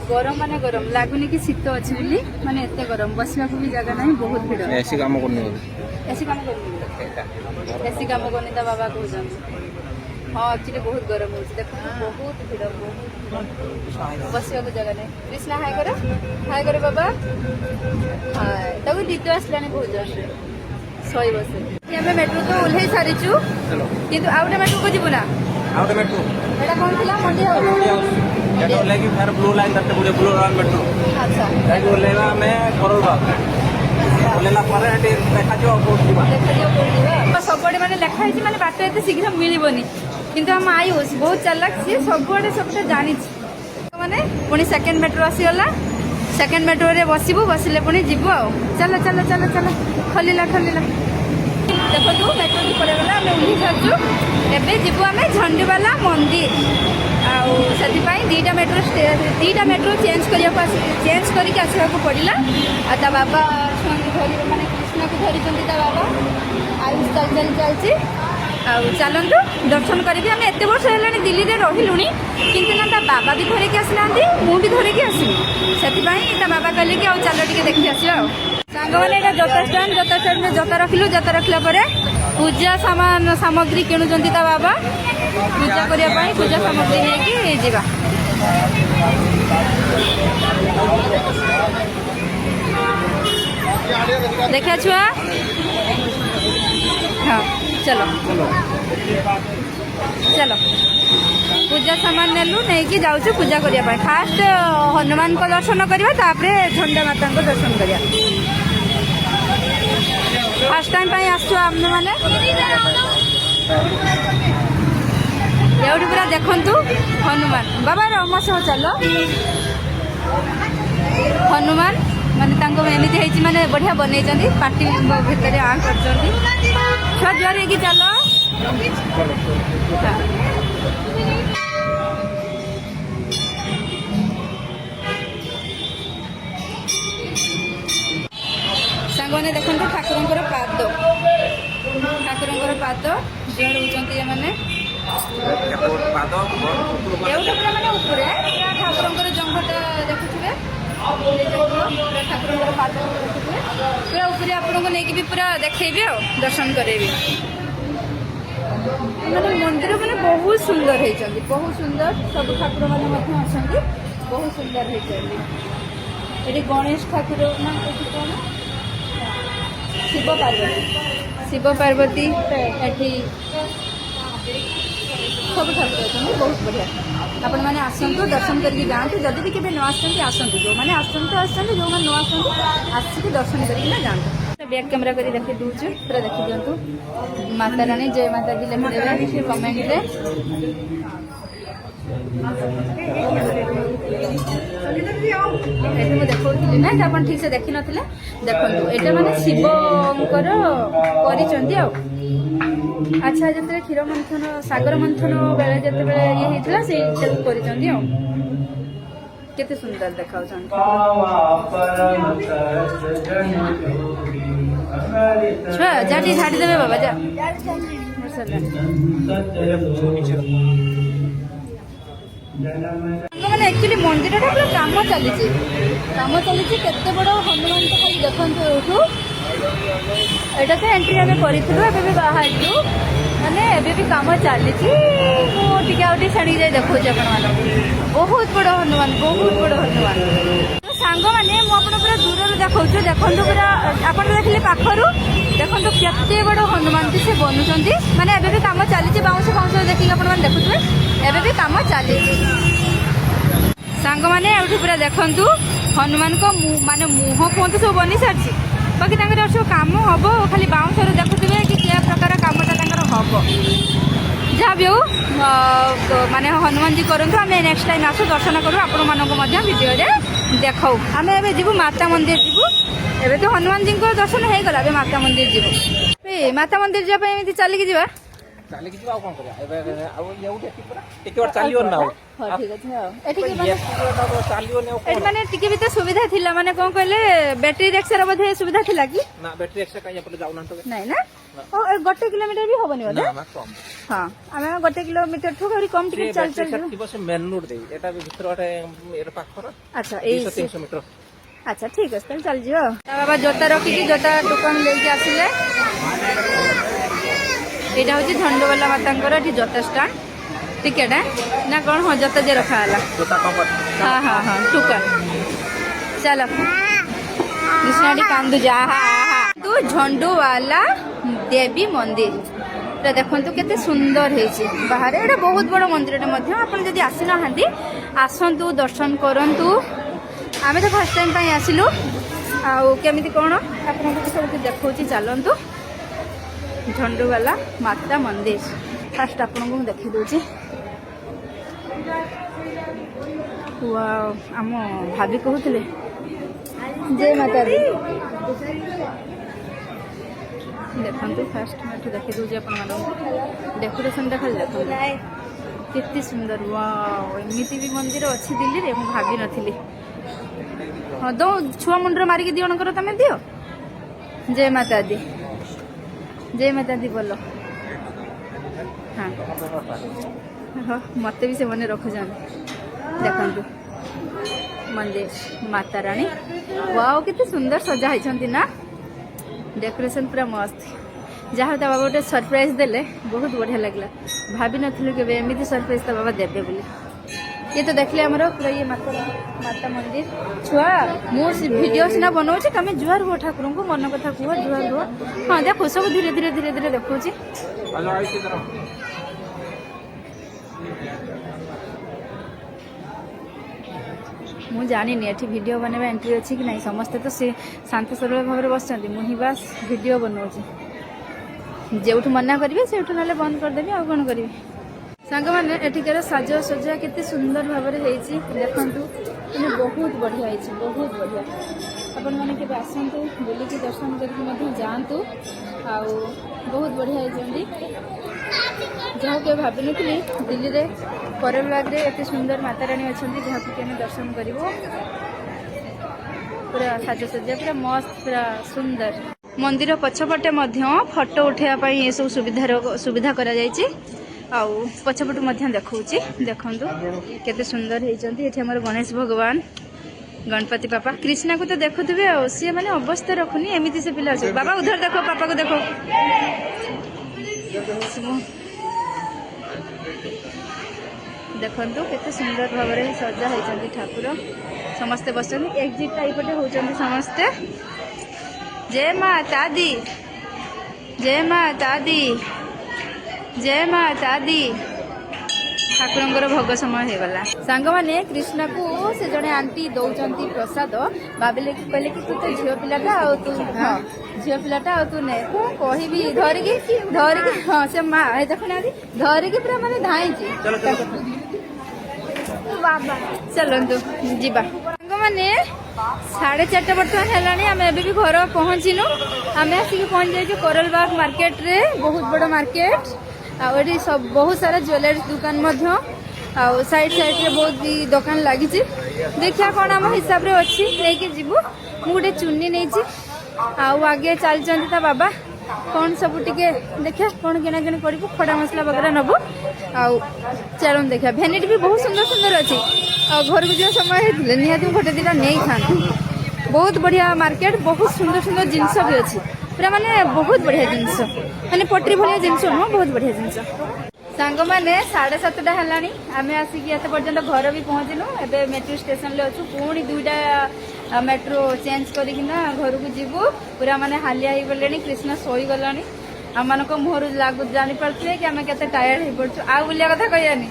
गरम माने गरम लागुनी कि शीत अछि बोली माने एते गरम बसला को भी जगह नहीं बहुत भिड़ ऐसी काम करनी एसी काम करनी ता बाबा को जन हां एक्चुअली बहुत गरम होछि देखो बहुत भिड़ बहुत बसला को जगह नहीं कृष्णा हाय करे बाबा हाय तब दीदी आसलानी बहुत जन सोई बसे हमें मेट्रो तो ओल्हे सारिचु चलो किंतु आउटे मेट्रो को जीवना आउट मेट्रो एटा कोन थिला मंडी हाउस ये लेके फिर ब्लू लाइन करते पूरे ब्लू लाइन मेट्रो अच्छा लाइक ओलेवा में करलबा ओलेला परे हेटी देखा जो बहुत दिबा सबडे माने लेखा है माने बाट एते शीघ्र मिलिबनी किंतु हम आयुष बहुत चालाक सी सबडे सबटा जानि माने पुनी सेकंड मेट्रो आसी गला सेकंड मेट्रो रे बसिबु बसिले पुनी जीवु आ चलो चलो चलो चलो खलिला देखो तू मेट्रो की पड़े गला हमें उठी जाचु एबे जीवु हमें झंडीवाला मंदिर आउ सेति पई दीटा मेट्रो चेंज करके आसवा को पड़िला आ ता बाबा धरी माने कृष्ण को धरी चंदी ता बाबा आयुष चलची आउ चलंतु दर्शन करिबी हमें एते वर्ष हेलानी दिल्ली रे रहिलुनी किंतु ना ता बाबा भी धरे के आसलांती मु भी धरे के आसी सेति पई ता बाबा कहले कि आउ चलो टिके देखि आसी आ सांग वाले एटा जता स्टैंड में जता रखिलु जता रखला परे पूजा सामग्री किणु जंती ता बाबा पूजा करिया पई पूजा सामग्री ले कि जीवा देखा छुआ हाँ चलो चलो पूजा सामान नेलु नहीं कि जाऊँ पूजा करिया पई फास्ट हनुमान को दर्शन करिया तापरे झंडा माता को दर्शन करिया फर्स्ट टाइम पाई आसु आमे माने एवढी पूरा देखंतु हनुमान बाबा रमस चलो हनुमान माने तांको एमिति हेची माने बढ़िया बनै जंदी पार्टी भितरे आ कर जंदी छुआ जुआर हेकी चलो सांगने देखंतु ठाकुरंकर पाद जुआर होचंती माने एवढा पूरा माने ऊपरे ठाकुरंकर जंघटा देखुथिबे ठाकुरंकर पाद देखुथिबे पूरा ऊपरे आपनको नेकी भी पूरा देखैबे आ दर्शन करेबे माने मंदिर माने बहुत सुंदर हेचंदी बहुत सुंदर सब ठाकुर माने मध्य अछंदी बहुत सुंदर हेचंदी एडी गणेश ठाकुर ना एठी कोन शिव पार्वती एठी सब ठाकुर अछंदी बहुत बढ़िया आपण माने आसंतु दर्शन करके जांतु जदि भी केबे न आसंती आसंतु जो माने आसंतु जो माने न आसंतु आसिक दर्शन करके ना जांतु बैक कैमरा करी देखि दूछु पूरा देखि दियंतु माता रानी जय माता दी लिखि देबे कमेंट रे एठी मु देखौथिली ना आपण ठीक से देखि नथिले देखंतु एटा माने शिवंकर करिचंदी आ अच्छा जते क्षीर मंथन सागर मंथन बेले जते बेले ये हेतला से करिचंदी आ केते सुंदर देखाउछन छुआ जाटी झाड़ी देबे बाबा जा मैंने एक्चुअली मंदिर पूरा काम चली केते बड़ हनुमान तो खाली देखते एठू एटा तो एंट्री आम करूँ बाहर माने एबे भी काम चली मुझे छाड़ी जाए देखो बहुत बड़ हनुमान तो सांग मैंने मुझे पूरा दूर देखा देखो पूरा ଆପଣ ଦେଖିଲେ ପାଖରୁ ଦେଖନ୍ତୁ କେତେ ବଡ଼ ହନୁମାନଟି ସେ ବନୁଛନ୍ତି। ମାନେ ଏବେ ବି କାମ ଚାଲିଛି, ବାଉଁଶ ଫାଉଁଶ ଦେଖିକି ଆପଣମାନେ ଦେଖୁଥିବେ, ଏବେ ବି କାମ ଚାଲିଛି। ସାଙ୍ଗମାନେ ଏଇଠୁ ପୁରା ଦେଖନ୍ତୁ ହନୁମାନଙ୍କ ମାନେ ମୁହଁ କୁହନ୍ତୁ ସବୁ ବନି ସାରିଛି, ବାକି ତାଙ୍କର ସବୁ କାମ ହବ, ଖାଲି ବାଉଁଶରୁ ଦେଖୁଥିବେ କି କି ପ୍ରକାର କାମଟା ତାଙ୍କର ହବ। ଯାହା ବି ହଉ ମାନେ ହନୁମାନଜୀ କରନ୍ତୁ, ଆମେ ନେକ୍ସଟ ଟାଇମ୍ ଆସୁ ଦର୍ଶନ କରୁ, ଆପଣମାନଙ୍କୁ ମଧ୍ୟ ଭିଡ଼ିଓରେ ଦେଖାଉ। ଆମେ ଏବେ ଯିବୁ ମାତା ମନ୍ଦିର ଯିବୁ। ଏବେ ତ ହନୁମାନଜୀଙ୍କ ଦର୍ଶନ ହେଇଗଲା, ଏବେ ମାତା ମନ୍ଦିର ଯିବୁ। ମାତା ମନ୍ଦିର ଯିବା ପାଇଁ ଏମିତି ଚାଲିକି ଯିବା? ଚାଲିକି ଯିବା ଆଉ କଣ କରିବା। ଏବେ ଆଉ ଏଉଠି ଏଠି ପୁରା ଟିକେ ବାଟ ଚାଲିବନି ନା ଆଉ। ହଁ ଠିକ ଅଛି। ଆଉ ଏଠିକି ଚାଲିବନି ଆଉ ଏଠି ମାନେ ଟିକେ ବି ତ ସୁବିଧା ଥିଲା, ମାନେ କଣ କହିଲେ ବ୍ୟାଟେରୀ ରିକ୍ସାର ବୋଧେ ସୁବିଧା ଥିଲା କି? ନା ବ୍ୟାଟେରୀ ଏକ୍ସଟ୍ରା କାଇଁ ଏପଟେ ଯାଉନାହାନ୍ତି ତ? ନାଇଁ ନା, 1 କିଲୋମିଟର ବି ହବନି ବୋଧେ? ନା ନା କମ୍। ହଁ ଆମେ 1 କିଲୋମିଟର ଠୁ ଆହୁରି କମ୍ ଟିକେ ଚାଲି ଚାଲି ଯିବୁ। ଥିବ ସେ ମେନ୍ ରୋଡ୍ ଦେଇ, ଏଟା ବି ଭିତର ବାଟେ ଏର ପାଖର। ଆଚ୍ଛା ଏଇ 300 ମିଟର। ଆଚ୍ଛା ଠିକ ଅଛି, ତାହେଲେ ଚାଲିଯିବ। ତା ବାବା ଜୋତା ରଖିକି ଜୋତା ଟୋକନ ଦେଇକି ଆସିଲେ। ଏଇଟା ହଉଛି ଝଣ୍ଡୁବାଲା ମାତାଙ୍କର ଏଠି ଜୋତା ଷ୍ଟାଣ୍ଡ। ଟିକେଟ ନା କଣ? ହଁ ଜୋତା ଯେ ରଖା ହେଲା। ଜୋତା କମ୍ ହଁ ହଁ ହଁ ଟୋକନ। ଚାଲ କୃଷ୍ଣଟି କାନ୍ଦୁଛି। ଆହା ଆହା ତୁ ଝଣ୍ଡୁବାଲା ଦେବୀ ମନ୍ଦିର ପୁରା ଦେଖନ୍ତୁ କେତେ ସୁନ୍ଦର ହେଇଛି ବାହାରେ। ଏଇଟା ବହୁତ ବଡ଼ ମନ୍ଦିରଟେ ମଧ୍ୟ। ଆପଣ ଯଦି ଆସିନାହାନ୍ତି ଆସନ୍ତୁ, ଦର୍ଶନ କରନ୍ତୁ। ଆମେ ତ ଫାର୍ଷ୍ଟ ଟାଇମ୍ ପାଇଁ ଆସିଲୁ, ଆଉ କେମିତି କ'ଣ ଆପଣଙ୍କୁ ସବୁ ଦେଖାଉଛି, ଚାଲନ୍ତୁ। ଝଣ୍ଡୁବାଲା ମାତା ମନ୍ଦିର ଫାଷ୍ଟ ଆପଣଙ୍କୁ ମୁଁ ଦେଖାଇ ଦେଉଛି। ୱାଓ, ଆମ ଭାବି କହୁଥିଲେ ଜୟ ମାତା ଦି। ଦେଖନ୍ତୁ ଫାଷ୍ଟ ମୁଁ ଏଠି ଦେଖାଇ ଦେଉଛି ଆପଣମାନଙ୍କୁ। ଡେକୋରେସନଟା ଖାଲି ଦେଖନ୍ତୁ କେତେ ସୁନ୍ଦର। ୱାଓ, ଏମିତି ବି ମନ୍ଦିର ଅଛି ଦିଲ୍ଲୀରେ, ମୁଁ ଭାବିନଥିଲି। ହଁ ଦଉ ଛୁଆ ମୁଣ୍ଡରେ ମାରିକି ଦିଅଣଙ୍କର ତମେ ଦିଅ। ଜୟ ମାତା ଦି, ଜୟ ମାତା ଦି ବୋଲ। ହଁ ହଁ ମତେ ବି ସେମାନେ ରଖୁଛନ୍ତି। ଦେଖନ୍ତୁ ମନ୍ଦିର ମାତା ରାଣୀ। ୱାଓ କେତେ ସୁନ୍ଦର ସଜା ହେଇଛନ୍ତି ନା, ଡେକୋରେସନ ପୁରା ମସ୍ତ। ଯାହା ତା ବାବା ଗୋଟେ ସରପ୍ରାଇଜ ଦେଲେ, ବହୁତ ବଢ଼ିଆ ଲାଗିଲା। ଭାବିନଥିଲୁ କେବେ ଏମିତି ସରପ୍ରାଇଜ ତା ବାବା ଦେବେ ବୋଲି। ये तो देखले हमर पूरा ये माता मंदिर। छुआ मु वीडियो सिना बनाऊँ, तुम जुआर हो ठाकुर को मन कथा कह, जुआर हो। हाँ देखो सब धीरे धीरे धीरे धीरे देखुँ। मु जानी एठी वीडियो बनवा एंट्री अच्छी कि नहीं, समस्ते तो से शांत सरल भाव में बस मुझे बास वीडियो बनाऊँ। जो मना करेंगे से ना बंद करदेवी, आ कौन करी। सांग मैंने एठिकार साजसज्जा केते सुंदर भाव में देखु, मैंने बहुत बढ़िया है, बहुत बढ़िया। आपण मैंने के आसतु बुलिकी दर्शन करके जातु, आउ बहुत बढ़िया है। जहाँ के भावी नी दिल्ली में करलबाग में एत सुंदर माता रानी अच्छा, जहाँ कि दर्शन कर पूरा साजसज्जा पूरा मस्त, पूरा सुंदर। मंदिर पछपटे फोटो उठाइबा ये सब सुविधा करा जायछि। आउ पछपटू देखौछि, देखंतु केते सुंदर होइचंती। एठी हमर गणेश भगवान, गणपति पापा, कृष्णा को तो देखुथिबे, आ सी माने अवस्था रखुनी एमिति से पिला छै। बाबा उधर देखो, पापा को देखो। देखंतु केते सुंदर भाव में सजा होइचंती ठाकुर। समस्ते बसचंती, एग्जिट टाइपटे होचंती समस्ते। जय माता दी, जय माता दी, जय माता दी। ठाकुर भोग समय हो गला। सांग मैंने कृष्णा को से जड़े आंटी दौरान प्रसाद, भाविले कहले कि तू तो झील पिलाटा, तू हाँ झील पिलाटा, तू ने कहबी धरिकी धरिकी। हाँ से माँ देखना धरिकी पूरा माने धाई। बाबा चलतु जीवा। सांग मैंने 4:30 बर्तमान है, आम एबी भी घर पहुँचीनु। आम आसिक पहुँच जाइए करलबाग मार्केट रे, बहुत बड़ मार्केट। आठी सब बहुत सारा ज्वेलरी दुकान साइड साइड रे बहुत भी दुकान लगी। देखिया कौन आम हिसाब रे अच्छी लेकिन जीवु। मु गोटे चुन्नी नहीं आगे चलते ता बाबा कौन सब टिके देखिया कौन किना किणी कर खड़ा मसला वगैरह नबु। आउ चलन देखिया भेनिटी भी बहुत सुंदर सुंदर अच्छी। घर को जो समय होते निहाती गोटे दिटा नहीं था। बहुत बढ़िया मार्केट, बहुत सुंदर सुंदर जिनस भी अच्छी, पूरा माने बहुत बढ़िया जिनस, माने पटरी भलिया जिनस नुह, बहुत बढ़िया जिनस। सांग मैंने 7:30 है, आम आसिक एत पर्यटन घर भी पहुँचलु। एबे मेट्रो स्टेशन ले अच्छु, पुणी 2टा मेट्रो चेंज करकिना घर को जीवु पूरा माने हालिया हो गले कृष्ण शोई गलानी आम मान मुहर लागू जानी पारे कि आम के टायर्ड हो पड़ू आ बुलिया कथा कहनी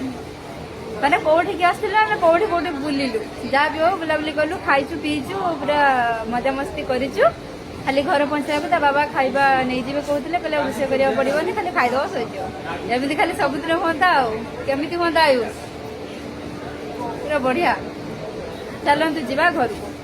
मैंने कौटिक आसला आम कौटी कौटी बुलिलु जहाँ भी हो बुलाबुली कलु खाइचु पीचु पूरा मजामस्ती करिचु खाली घर पहुंचा ता बाबा खाइबा नहीं जीवे कहते कहले रोषे करा पड़ोनी खाली खाईदब सही एमती खाली सबुदिन हाँ आमती हाँ आयुष पूरा बढ़िया चलतु जा घर को।